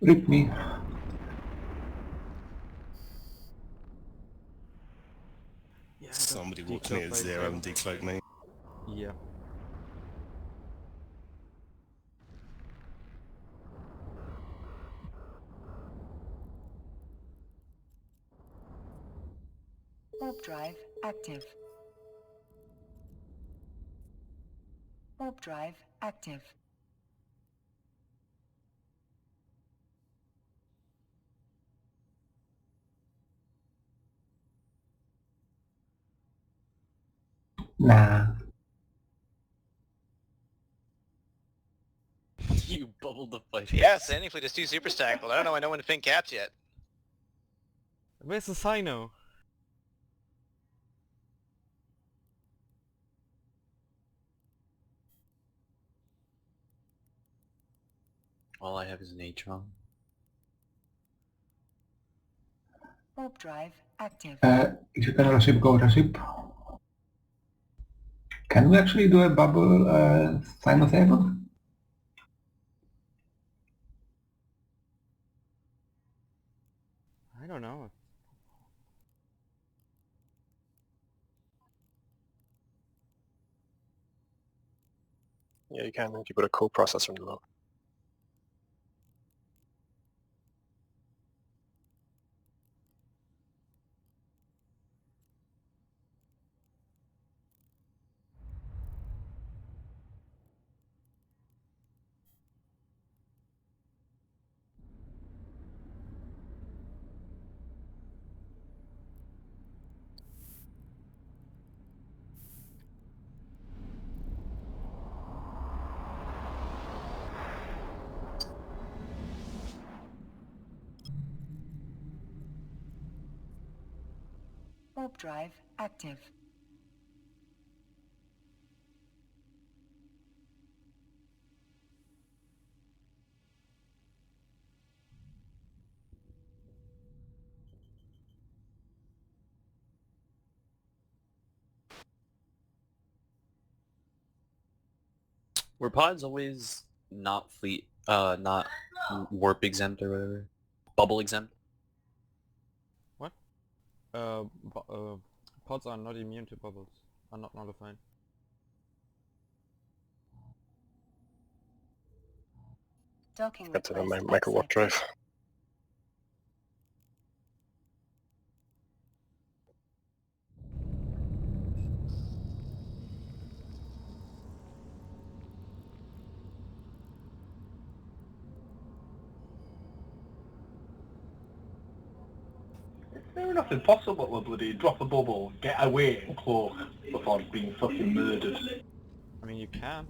Rip me. Yeah, Somebody walked near decloak zero and lightsaber. decloaked me. Yeah. Warp drive active. Warp drive active. Nah. You bubbled the fight. Yeah, Sandy Fleet is 2 super stack, but I don't know. I know when to ping caps yet. Where's the Sino? All I have is an H-on. Warp drive active. If you can reship, go reship. Can we actually do a bubble Sinosable? I don't know. Yeah, you can if you put a co-processor in the low. Warp drive active. Were pods always not not warp exempt or whatever? Bubble exempt? What? Pods are not immune to bubbles. Are not nullified. Docking That's a request micro warp accepted. drive. Fair enough, impossible to bloody drop a bubble, get away and cloak before being fucking murdered. I mean, you can.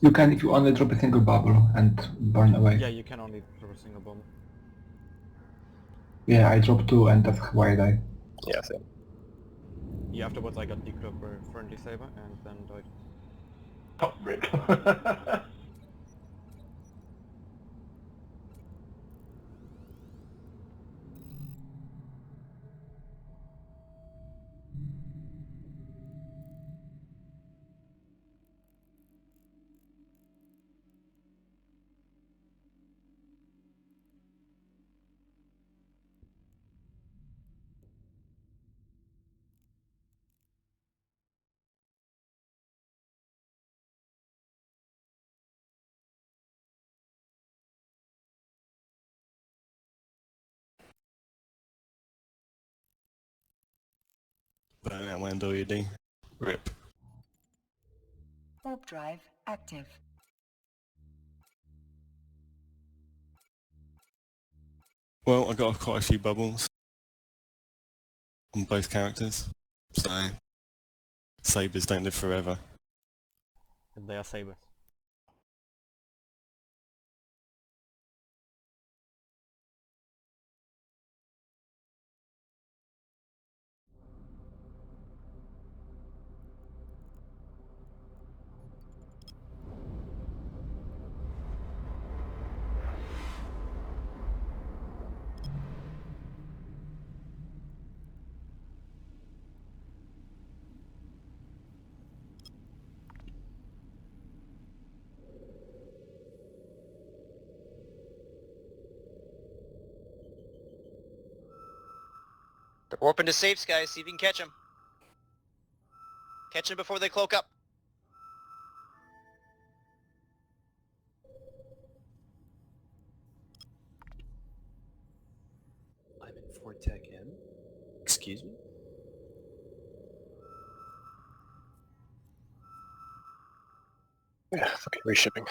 You can if you only drop a single bubble and burn away. Yeah, you can only drop a single bomb. Yeah, I dropped 2 and that's why I died. Yeah, same. Yeah, afterwards I got decloaked by a friendly saber and then died. Oh, rip. Burn out my WD. Rip. Warp drive active. Well, I got quite a few bubbles on both characters, so sabers don't live forever. And they are sabers. They're warping to safes, guys. See if you can catch them. Catch them before they cloak up. I'm in Fortec M. Excuse me? Yeah, fucking reshipping.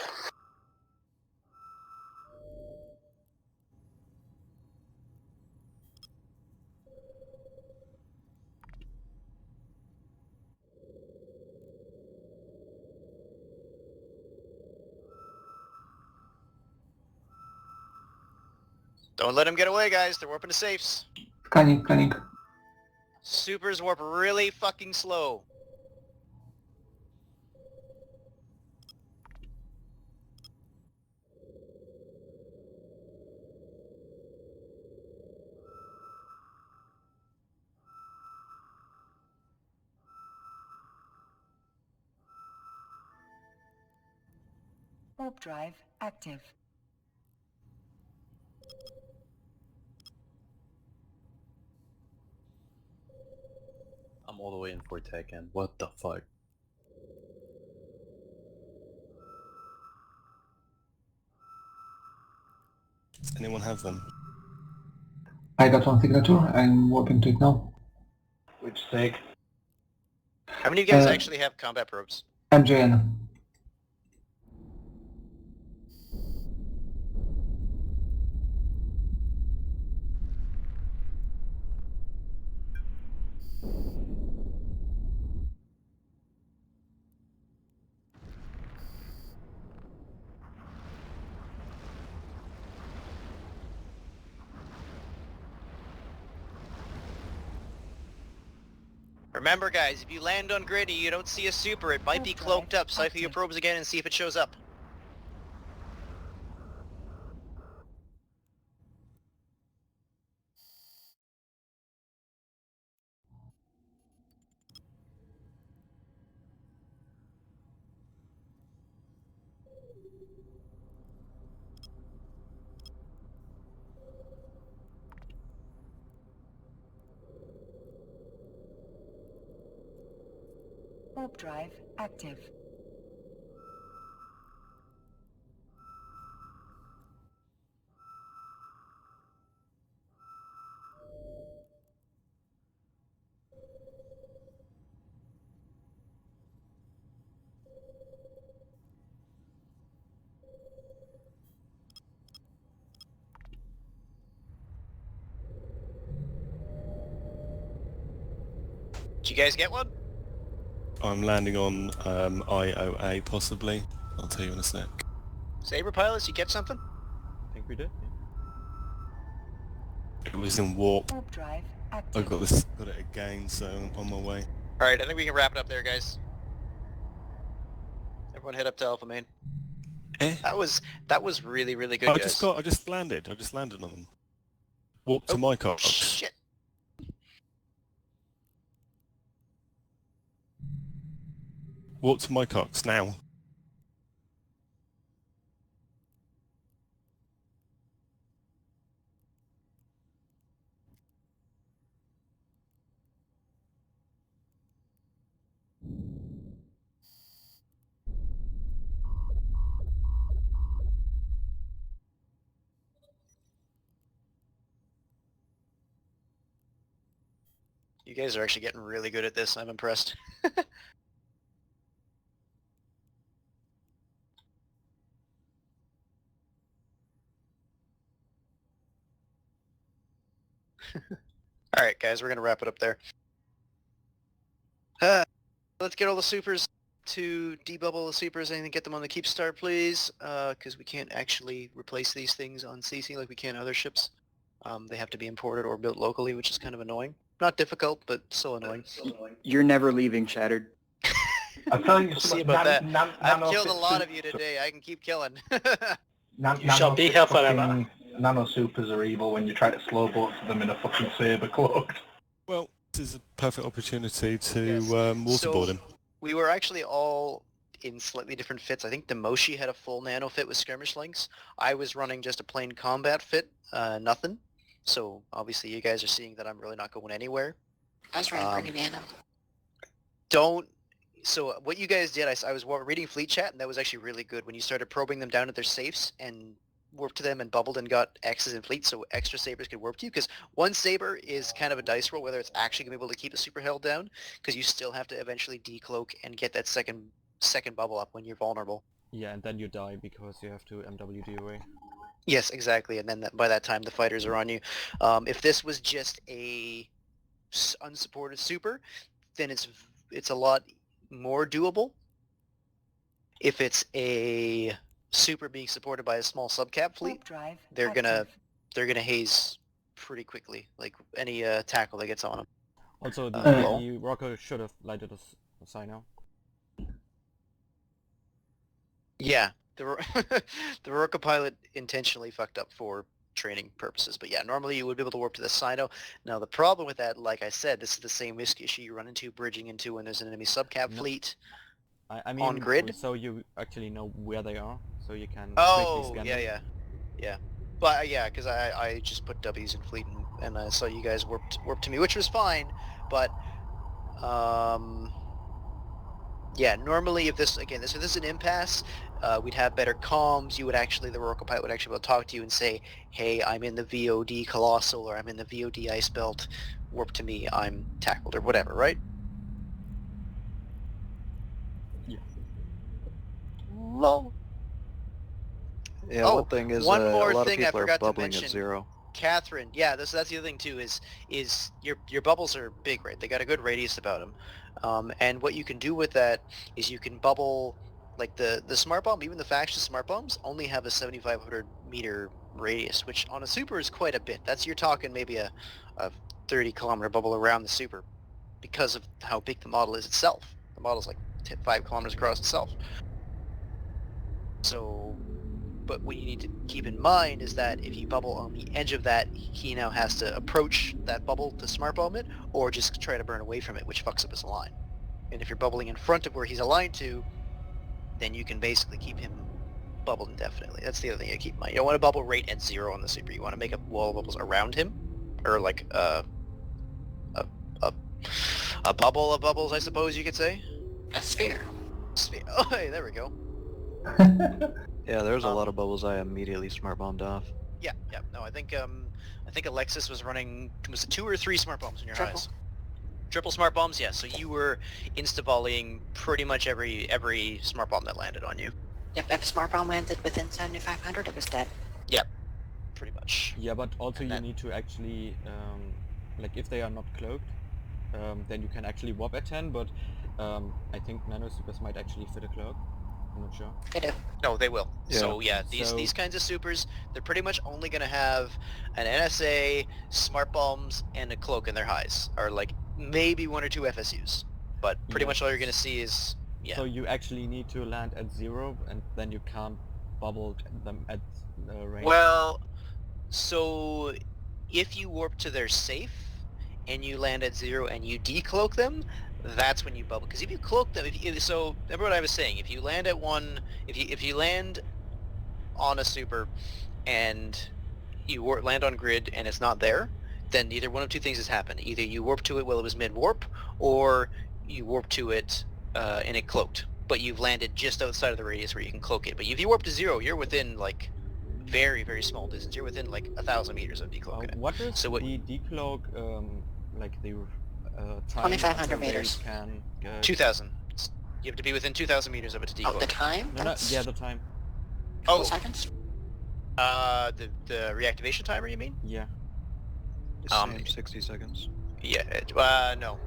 Don't let them get away, guys. They're warping to safes. Scanning. Supers warp really fucking slow. Warp drive active. I'm all the way in Fortec M. What the fuck? Does anyone have them? I got one signature. I'm warping to it now. Which sig? How many of you guys actually have combat probes? MJN. Remember, guys, if you land on Gritty, you don't see a super, it might be cloaked up. Cypher your probes again and see if it shows up. Warp drive active. Did you guys get one? I'm landing on IOA possibly. I'll tell you in a sec. Saber pilots, you get something? I think we did. Yeah. It was in warp. Warp drive I active. got it again, so I'm on my way. Alright, I think we can wrap it up there, guys. Everyone head up to Alpha Main. Eh? That was really, really good, I guys. just landed on them. Warp to my cox. Shit. Warp to my cox now. You guys are actually getting really good at this. I'm impressed. Alright, guys, we're going to wrap it up there. Let's get all the supers to debubble the supers and get them on the keep start, please, because we can't actually replace these things on CC like we can other ships. They have to be imported or built locally, which is kind of annoying. Not difficult, but still annoying. You're never leaving, Shattered. I'm telling you We'll see something. about that. I've killed a lot of you super- today. I can keep killing. You shall be here forever. Nano supers are evil when you try to slow boat them in a fucking saber cloaked. Well, this is a perfect opportunity to Yes. waterboard him. We were actually all in slightly different fits. I think Demoshi had a full nano fit with skirmish links. I was running just a plain combat fit, nothing. So obviously you guys are seeing that I'm really not going anywhere. I was running pretty random. So what you guys did, I was reading Fleet Chat, and that was actually really good when you started probing them down at their safes and warped to them and bubbled and got X's in Fleet, so extra sabers could warp to you, because one saber is kind of a dice roll whether it's actually going to be able to keep the super held down, because you still have to eventually decloak and get that second bubble up when you're vulnerable. Yeah, and then you die because you have to MWD away. Yes, exactly, and then by that time the fighters are on you. If this was just a unsupported super, then it's a lot more doable. If it's a super being supported by a small subcap fleet, they're gonna haze pretty quickly, like any tackle that gets on them. Also, the rocker should have lighted a Sino. Yeah, the Rorca pilot intentionally fucked up for training purposes, but yeah, normally you would be able to warp to the Sino. Now the problem with that, like I said, this is the same risk issue you run into bridging into when there's an enemy subcap fleet. I mean, on grid. So you actually know where they are, so you can Oh, quickly scan yeah. But yeah, because I just put W's in fleet and I saw you guys warped to me, which was fine. But yeah, normally if this is an impasse, we'd have better comms. You would actually, the Rorca pilot would actually be able to talk to you and say, hey, I'm in the VOD Colossal, or I'm in the VOD Ice Belt, warp to me, I'm tackled, or whatever, right? Yeah. Lol. Yeah, one thing is one a more lot thing of I people are forgot to bubbling mention. at 0. Catherine, yeah, that's the other thing too, is your bubbles are big, right? They got a good radius about them. And what you can do with that is you can bubble, like the smart bomb, even the faction smart bombs only have a 7,500 meter radius, which on a super is quite a bit. You're talking maybe a 30 kilometer bubble around the super because of how big the model is itself. The model's like 5 kilometers across itself. So, but what you need to keep in mind is that if you bubble on the edge of that, he now has to approach that bubble to smart bomb it, or just try to burn away from it, which fucks up his line. And if you're bubbling in front of where he's aligned to, then you can basically keep him bubbled indefinitely. That's the other thing you keep in mind. You don't want to bubble right at 0 on the super. You want to make a wall of bubbles around him, or like a bubble of bubbles, I suppose you could say. A sphere. Oh, hey, there we go. Yeah, there's a lot of bubbles I immediately smart bombed off. Yeah. No, I think Alexis was running, was it 2 or 3 smart bombs in your eyes? Triple smart bombs, yeah. So you were insta-volleying pretty much every smart bomb that landed on you. Yep, if a smart bomb landed within 7,500, it was dead. Yep, pretty much. Yeah, but also you need to actually, like if they are not cloaked, then you can actually warp at 10, but I think nano supers might actually fit a cloak. I'm not sure. They do. No, they will. Yeah. So yeah, these kinds of supers, they're pretty much only going to have an NSA, smart bombs, and a cloak in their highs, or like maybe 1 or 2 FSUs. But pretty much all you're going to see is, yeah. So you actually need to land at 0, and then you can't bubble them at range. Well, so if you warp to their safe, and you land at 0 and you decloak them, that's when you bubble. Because if you cloak them, so remember what I was saying. If you land at 1, if you land on a super, and you land on grid and it's not there, then either one of 2 things has happened. Either you warp to it while it was mid-warp, or you warp to it and it cloaked. But you've landed just outside of the radius where you can cloak it. But if you warp to 0, you're within like very, very small distance. You're within like 1,000 meters of decloaking it. What is so the decloak, like the time? 2,500 meters. 2,000. You have to be within 2,000 meters of it to decloak. Oh, the time? Yeah, the time. Oh, seconds? The reactivation timer, you mean? Yeah. Same, 60 seconds. Yeah, no.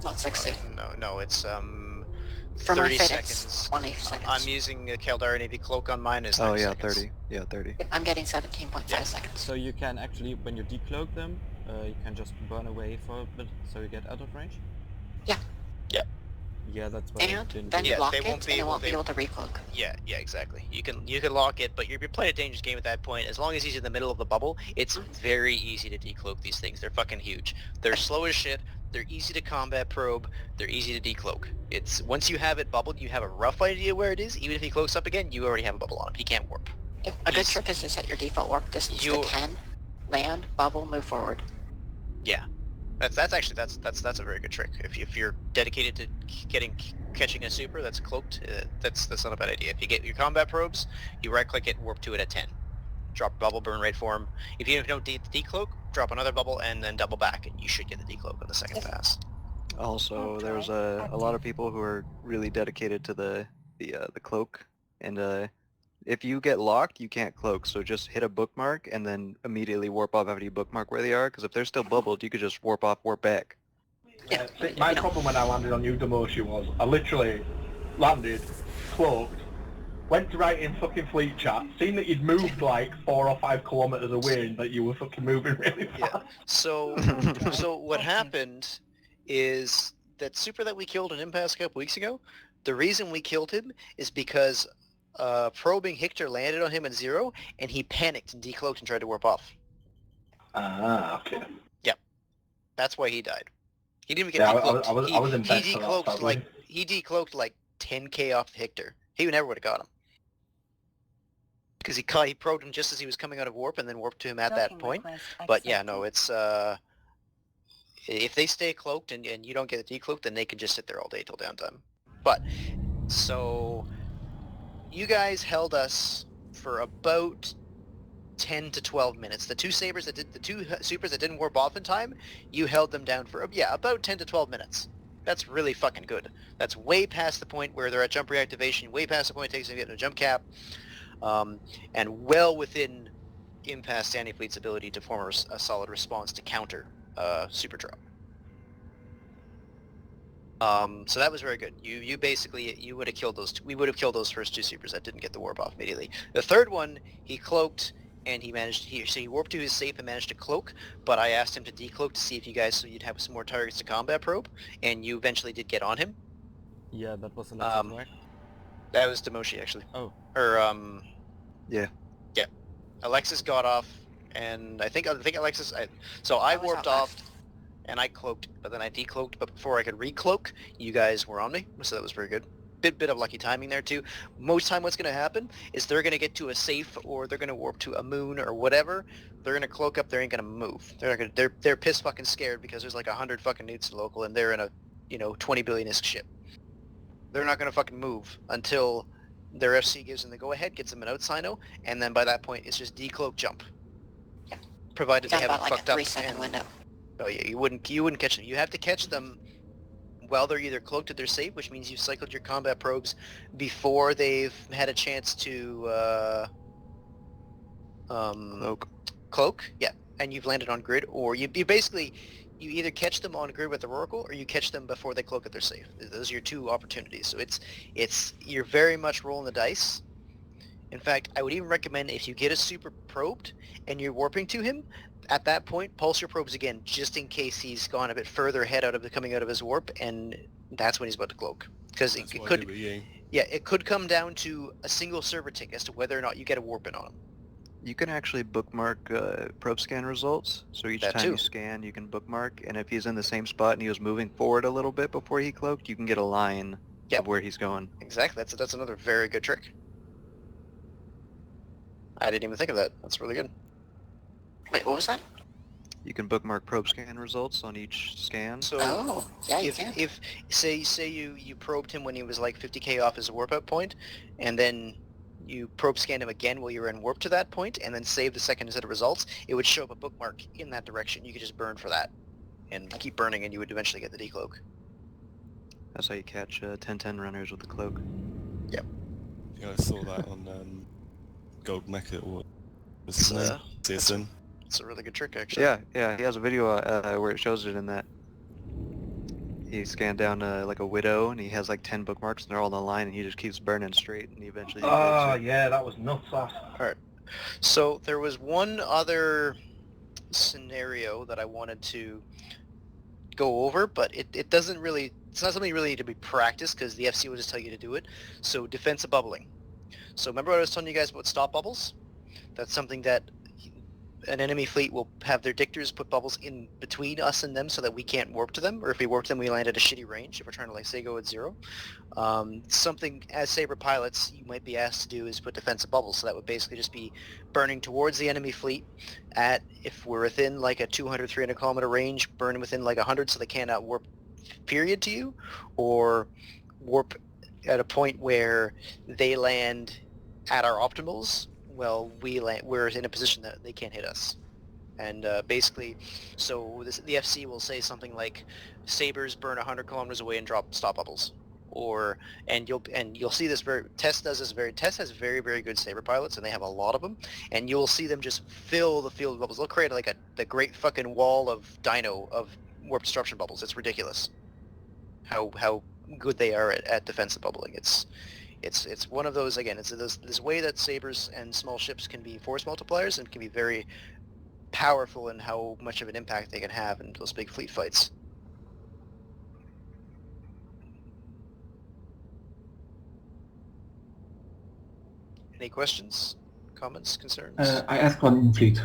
Not 60. No, it's From 30 my fit, seconds. it's 20 seconds. I'm using a Caldari Navy Cloak on mine. Is Oh yeah, seconds. 30. Yeah, 30. I'm getting 17.5 seconds. So you can actually, when you decloak them, you can just burn away for a bit, so you get out of range? Yeah. Yeah. Yeah, that's what And then you lock it, and it won't be able to recloak. Yeah, exactly. You can lock it, but you're playing a dangerous game at that point. As long as he's in the middle of the bubble, it's very easy to decloak these things. They're fucking huge. They're slow as shit. They're easy to combat probe. They're easy to decloak. It's once you have it bubbled, you have a rough idea where it is. Even if he cloaks up again, you already have a bubble on him. He can't warp. A good trick is to set your default warp distance to 10. land, bubble, move forward. Yeah, that's a very good trick. If you're dedicated to catching a super that's cloaked, that's not a bad idea. If you get your combat probes, you right click it, warp to it at 10, drop bubble, burn right form. If you don't decloak, drop another bubble and then double back, and you should get the decloak on the second pass. Also, there's a lot of people who are really dedicated to the cloak, and if you get locked, you can't cloak. So just hit a bookmark and then immediately warp off after you bookmark where they are. Because if they're still bubbled, you could just warp off, warp back. Yeah. My problem when I landed on Eudemotia was I literally landed, cloaked, went to write in fucking fleet chat, seen that you'd moved like 4 or 5 kilometers away and that you were fucking moving really fast. Yeah. So what happened is that super that we killed in Impasse a couple weeks ago, the reason we killed him is because probing Hector landed on him at 0, and he panicked and decloaked and tried to warp off. Ah, okay. Yep. That's why he died. He didn't even Yeah, get decloaked. I was in bed he for that, decloaked sadly. he decloaked like 10k off Hector. He never would have got him. Because he probed him just as he was coming out of warp and then warped to him at that point. But yeah, no, it's if they stay cloaked and you don't get a decloak, then they can just sit there all day till downtime. But so you guys held us for about 10 to 12 minutes. The two supers that didn't warp off in time, you held them down for about 10 to 12 minutes. That's really fucking good. That's way past the point where they're at jump reactivation, way past the point it takes them to get a jump cap, and well within Impasse Standing Fleet's ability to form a solid response to counter super drop. So that was very good. You basically, you would have killed we would have killed those first 2 supers that didn't get the warp off immediately. The third one, he cloaked, and he warped to his safe and managed to cloak, but I asked him to decloak to see if you guys, so you'd have some more targets to combat probe, and you eventually did get on him. Yeah, that was Alexis, right? That was Demoshi, actually. Oh. Or, Yeah. Yeah. Alexis got off, and I think Alexis, I warped off, and I cloaked, but then I decloaked, but before I could recloak, you guys were on me, so that was very good. Bit of lucky timing there too. Most time what's going to happen is they're going to get to a safe, or they're going to warp to a moon or whatever. They're going to cloak up, they ain't going to move. They're piss fucking scared because there's like 100 fucking newts in local and they're in a, 20 billion-isk ship. They're not going to fucking move until their FC gives them the go-ahead, gets them an out-sino, and then by that point it's just decloak jump. Yeah. Provided they haven't about fucked a up. 3-second window. Oh yeah, you wouldn't catch them. You have to catch them while they're either cloaked or they're safe, which means you've cycled your combat probes before they've had a chance to cloak. Yeah, and you've landed on grid, or you basically you either catch them on grid with the Oracle, or you catch them before they cloak at their safe. Those are your 2 opportunities. So it's you're very much rolling the dice. In fact, I would even recommend if you get a super probed and you're warping to him, at that point, pulse your probes again, just in case he's gone a bit further ahead coming out of his warp, and that's when he's about to cloak. Because it could come down to a single server tick as to whether or not you get a warp in on him. You can actually bookmark probe scan results. So each time you scan, you can bookmark, and if he's in the same spot and he was moving forward a little bit before he cloaked, you can get a line of where he's going. Exactly. That's another very good trick. I didn't even think of that. That's really good. Wait, what was that? You can bookmark probe scan results on each scan. So if say you probed him when he was like 50k off his warp out point, and then you probe scanned him again while you were in warp to that point, and then save the second set of results, it would show up a bookmark in that direction. You could just burn for that, and keep burning, and you would eventually get the decloak. That's how you catch 10-10 runners with the cloak. Yep. Yeah, I saw that on Gold Mecha, or what's his name? CSN. It's a really good trick, actually. Yeah, he has a video where it shows it in that. He scanned down like a widow, and he has like 10 bookmarks, and they're all in a line, and he just keeps burning straight, and he eventually... Oh, yeah, that was nuts. Alright. So there was one other scenario that I wanted to go over, but it doesn't really... It's not something you really need to be practiced, because the FC will just tell you to do it. So defensive bubbling. So remember what I was telling you guys about stop bubbles? That's something that an enemy fleet will have their dictors put bubbles in between us and them so that we can't warp to them, or if we warp to them, we land at a shitty range if we're trying to, like, say, go at 0. Something as Saber pilots you might be asked to do is put defensive bubbles, so that would basically just be burning towards the enemy fleet at, if we're within like a 200, 300 kilometer range, burn within like 100 so they cannot warp period to you, or warp at a point where they land at our optimals. Well, we're in a position that they can't hit us. And basically, so the FC will say something like, Sabers burn 100 kilometers away and drop stop bubbles. Or, and you'll see this Test has very, very good Saber pilots, and they have a lot of them, and you'll see them just fill the field with bubbles. They'll create like the great fucking wall of dino of warp disruption bubbles. It's ridiculous how good they are at defensive bubbling. It's one of those, again, it's this way that Sabers and small ships can be force multipliers and can be very powerful in how much of an impact they can have in those big fleet fights. Any questions, comments, concerns? I asked one in fleet.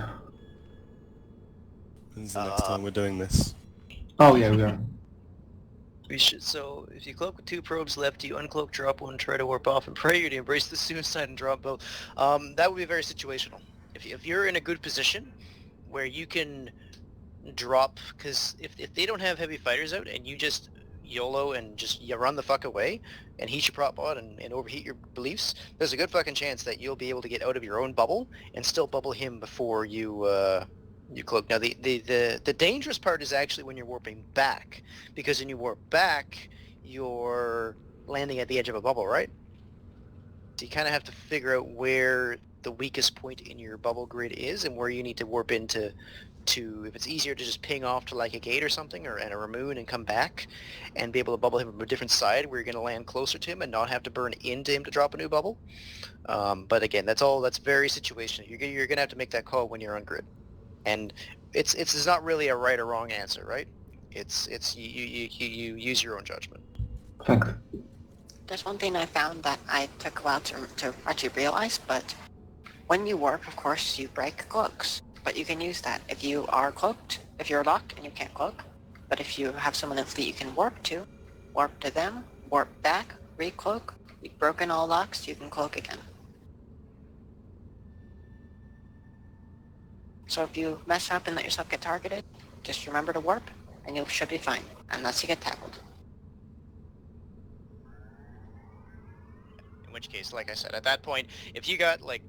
When's the next time we're doing this? Oh yeah, we are. We should. So if you cloak with 2 probes left, you uncloak, drop 1, try to warp off, and pray to embrace the suicide and drop both. That would be very situational. If you're in a good position where you can drop, because if they don't have heavy fighters out and you just YOLO and just you run the fuck away and heat your prop bot and overheat your beliefs, there's a good fucking chance that you'll be able to get out of your own bubble and still bubble him before you cloak. Now the dangerous part is actually when you're warping back, because when you warp back, you're landing at the edge of a bubble, right? So you kind of have to figure out where the weakest point in your bubble grid is and where you need to warp into. If it's easier to just ping off to like a gate or something, or a Ramoon and come back and be able to bubble him from a different side where you're going to land closer to him and not have to burn into him to drop a new bubble. But again, that's very situational. You're going to have to make that call when you're on grid. And it's not really a right or wrong answer, right? It's you use your own judgment. Thanks. There's one thing I found that I took a while to actually realize, but when you warp, of course, you break cloaks. But you can use that if you are cloaked, if you're locked and you can't cloak. But if you have someone in the fleet you can warp to them, warp back, re-cloak. You've broken all locks, you can cloak again. So if you mess up and let yourself get targeted, just remember to warp, and you should be fine, unless you get tackled. In which case, like I said, at that point, if you got like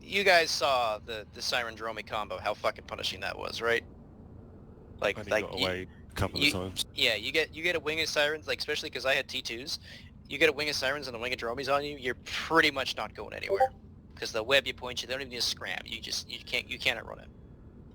you guys saw the Siren Dromi combo, how fucking punishing that was, right? Like got away a couple of times. Yeah, you get a wing of Sirens, like especially because I had T2s. You get a wing of Sirens and a wing of Dromies on you, you're pretty much not going anywhere, because the web you point you, they don't even need to scram. You cannot run it.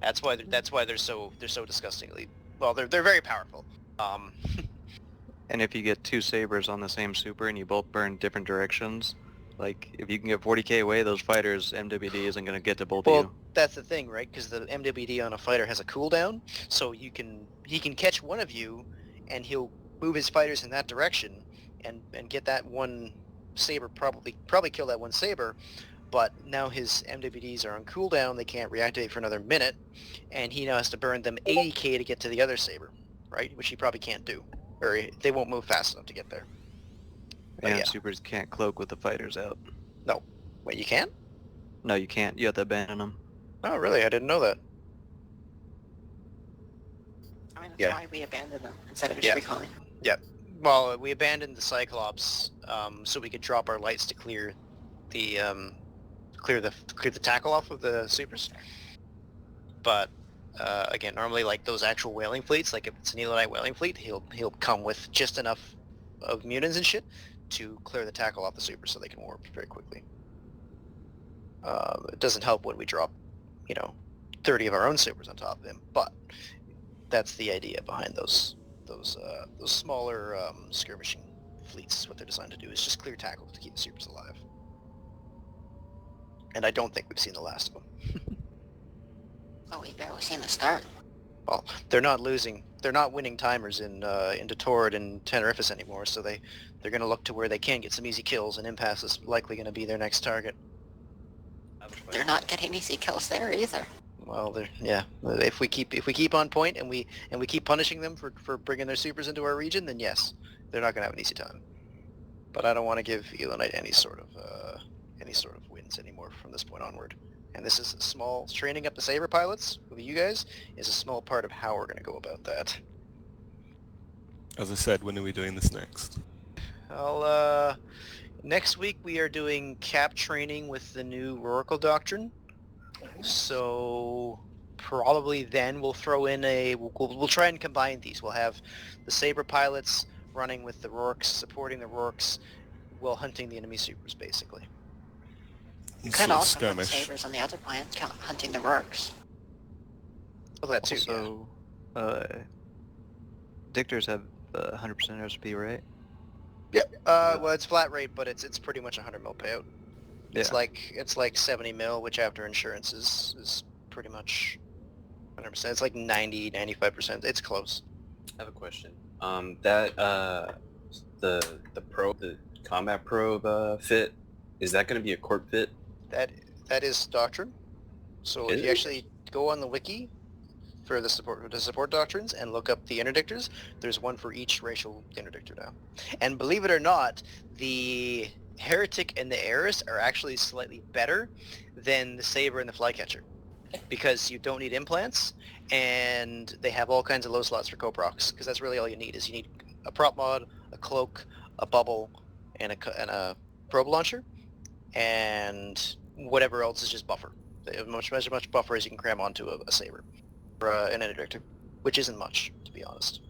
That's why they're so disgustingly well. They're very powerful. And if you get 2 Sabers on the same super and you both burn different directions, like if you can get 40k away, those fighters, MWD isn't going to get to both of you. Well, that's the thing, right? Because the MWD on a fighter has a cooldown, so he can catch one of you, and he'll move his fighters in that direction, and get that one Saber, probably kill that one Saber, but now his MWDs are on cooldown, they can't reactivate for another minute, and he now has to burn them 80k to get to the other Saber, right? Which he probably can't do, or they won't move fast enough to get there. And yeah, supers can't cloak with the fighters out. No. Wait, you can't? No, you can't. You have to abandon them. Oh, really? I didn't know that. I mean, that's why we abandoned them instead of just recalling. Yeah. Well, we abandoned the Cyclops so we could drop our lights to clear the tackle off of the supers. But again, normally like those actual whaling fleets, like if it's an Elonite whaling fleet, he'll come with just enough of mutants and shit to clear the tackle off the super so they can warp very quickly. It doesn't help when we drop, 30 of our own supers on top of him, but that's the idea behind those smaller skirmishing fleets. What they're designed to do is just clear tackle to keep the supers alive. And I don't think we've seen the last of them. Oh, we've barely seen the start. Well, they're not winning timers into Torrid and Tenerifis anymore, so they're going to look to where they can get some easy kills, and Impasse is likely going to be their next target. They're not getting easy kills there either. Well, yeah. If we keep on point and we keep punishing them for bringing their supers into our region, then yes, they're not going to have an easy time. But I don't want to give Elenite any sort of wins anymore from this point onward. And this is small. Training up the Saber pilots with you guys is a small part of how we're going to go about that. As I said, when are we doing this next? Next week we are doing cap training with the new Oracle Doctrine. So probably then we'll throw in we'll try and combine these. We'll have the Saber pilots running with the Rorks, supporting the Rorks, while hunting the enemy supers, basically. You could also run Sabers on the other planet, hunting the Rorks. Well, that too, also, Dictors have 100% SP, right? Yep. Well, it's flat rate, but it's pretty much 100 mil payout. It's like 70 mil, which after insurance is pretty much 100%. It's like 90, 95%. It's close. I have a question. The combat probe fit, is that going to be a corp fit? That is Doctrine. So if you actually go on the wiki for the support doctrines and look up the Interdictors, there's one for each racial Interdictor now. And believe it or not, the Heretic and the Heiress are actually slightly better than the Saber and the Flycatcher, because you don't need implants, and they have all kinds of low slots for co-procs, because that's really all you need. Is you need a prop mod, a cloak, a bubble, and a probe launcher, and whatever else is just buffer. They have as much buffer as you can cram onto a Saber or an Interdictor, which isn't much, to be honest.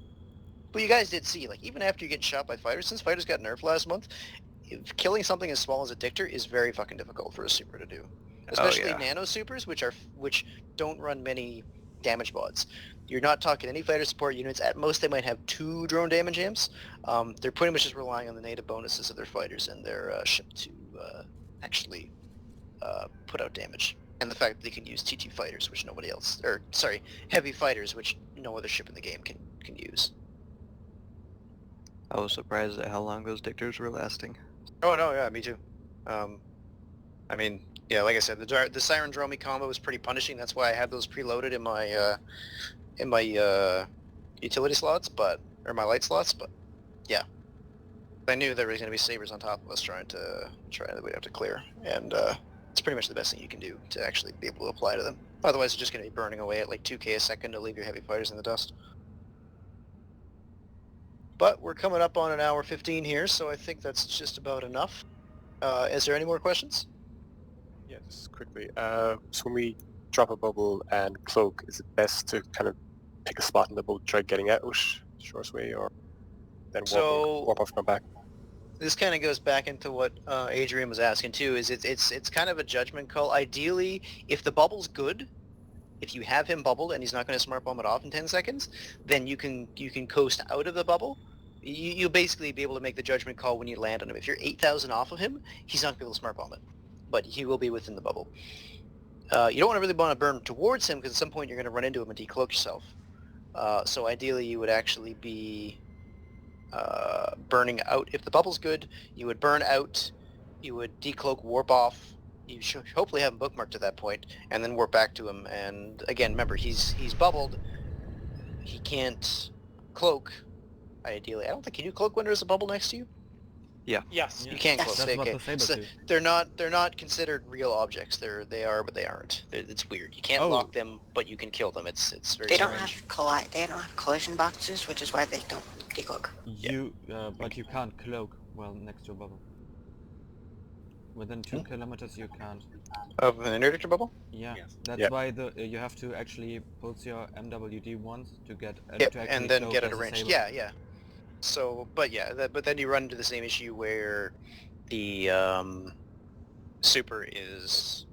But you guys did see, like, even after you get shot by fighters, since fighters got nerfed last month, killing something as small as a Dictor is very fucking difficult for a super to do. Especially nano supers, which don't run many damage mods. You're not talking any fighter support units. At most, they might have 2 drone damage amps. They're pretty much just relying on the native bonuses of their fighters and their ship to actually put out damage. And the fact that they can use TT fighters, which nobody else, or sorry, heavy fighters, which no other ship in the game can use. I was surprised at how long those Dictors were lasting. Oh no, yeah, me too. I mean, yeah, like I said, the Siren Dromi combo was pretty punishing. That's why I had those preloaded in my utility slots, or my light slots. But yeah, I knew there was going to be Sabers on top of us trying that we'd have to clear, and it's pretty much the best thing you can do to actually be able to apply to them. Otherwise, you're just going to be burning away at like 2k a second to leave your heavy fighters in the dust. But we're coming up on an hour 15 here, so I think that's just about enough. Is there any more questions? Yeah, just quickly. So when we drop a bubble and cloak, is it best to kind of pick a spot in the boat, try getting out shortest way, or then warp off, come back? This kind of goes back into what Adrian was asking too. Is it's kind of a judgment call. Ideally, if the bubble's good, if you have him bubbled and he's not going to smart bomb it off in 10 seconds, then you can coast out of the bubble. You'll basically be able to make the judgment call when you land on him. If you're 8,000 off of him, he's not going to be able to smart bomb it, but he will be within the bubble. You don't really want to burn towards him, because at some point you're going to run into him and decloak yourself. So ideally you would actually be burning out. If the bubble's good, you would burn out, you would decloak, warp off. You should hopefully have him bookmarked at that point, and then warp back to him. And again, remember, he's bubbled. He can't cloak. Ideally, I don't think, can you cloak when there's a bubble next to you? Yeah. Yes. You can't cloak. That's what Okay. the Sabers So do. they're not considered real objects. They are, but they aren't. It's weird. You can't lock them, but you can kill them. It's very They strange. they don't have collision boxes, which is why they don't decloak. But you can't cloak while next to a bubble. Within 2 kilometers you can't. Of an interdictor bubble? Yeah, that's why you have to actually pulse your MWD once to get to actually and then cloak get it as a arranged. Saber. Yeah. So, but then you run into the same issue where the super is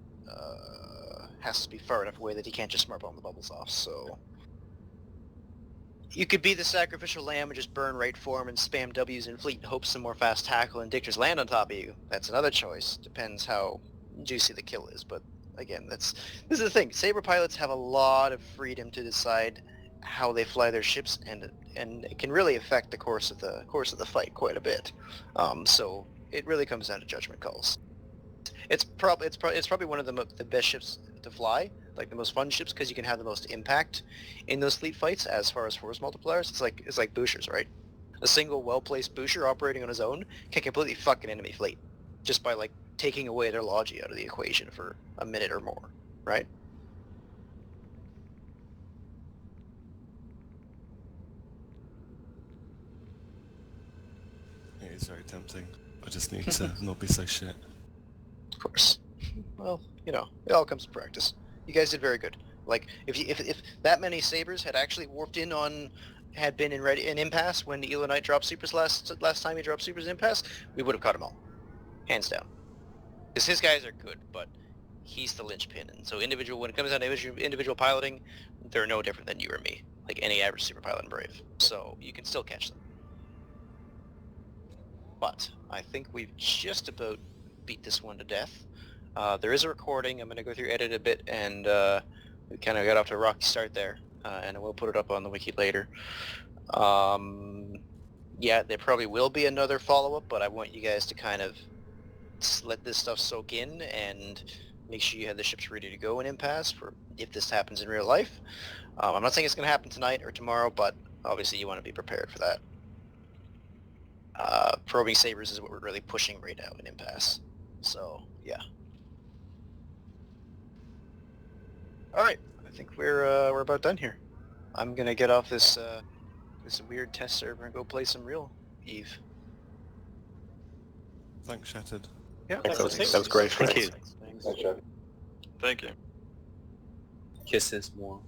has to be far enough away that he can't just smart bomb the bubbles off. So you could be the sacrificial lamb and just burn right for him and spam W's in fleet and hope some more fast tackle and Dictors land on top of you. That's another choice. Depends how juicy the kill is. But again, this is the thing. Saber pilots have a lot of freedom to decide how they fly their ships, and it can really affect the course of the fight quite a bit. So it really comes down to judgment calls. It's probably one of the best ships to fly, like the most fun ships, because you can have the most impact in those fleet fights as far as force multipliers. It's like boosters, right? A single well-placed booster operating on his own can completely fuck an enemy fleet just by like taking away their logi out of the equation for a minute or more, right? It is very tempting. I just need to not be so shit. Of course. Well, you know, it all comes to practice. You guys did very good. Like, if that many sabers had actually warped in on, had been in impasse when the Elonite dropped supers last time he dropped supers in impasse, we would have caught them all, hands down. Because his guys are good, but he's the linchpin, and so when it comes down to individual piloting, they're no different than you or me, like any average super pilot in Brave. So you can still catch them. But I think we've just about beat this one to death. There is a recording. I'm going to go through edit a bit, and we kind of got off to a rocky start there, and we'll put it up on the wiki later. Yeah, there probably will be another follow-up, but I want you guys to kind of let this stuff soak in and make sure you have the ships ready to go in impasse for if this happens in real life. I'm not saying it's going to happen tonight or tomorrow, but obviously you want to be prepared for that. Probing sabers is what we're really pushing right now in impasse. So yeah. All right, I think we're about done here. I'm gonna get off this this weird test server and go play some real Eve. Thanks, Shattered. Yeah, that was great. Thank you. Thanks, Chad. Kisses more.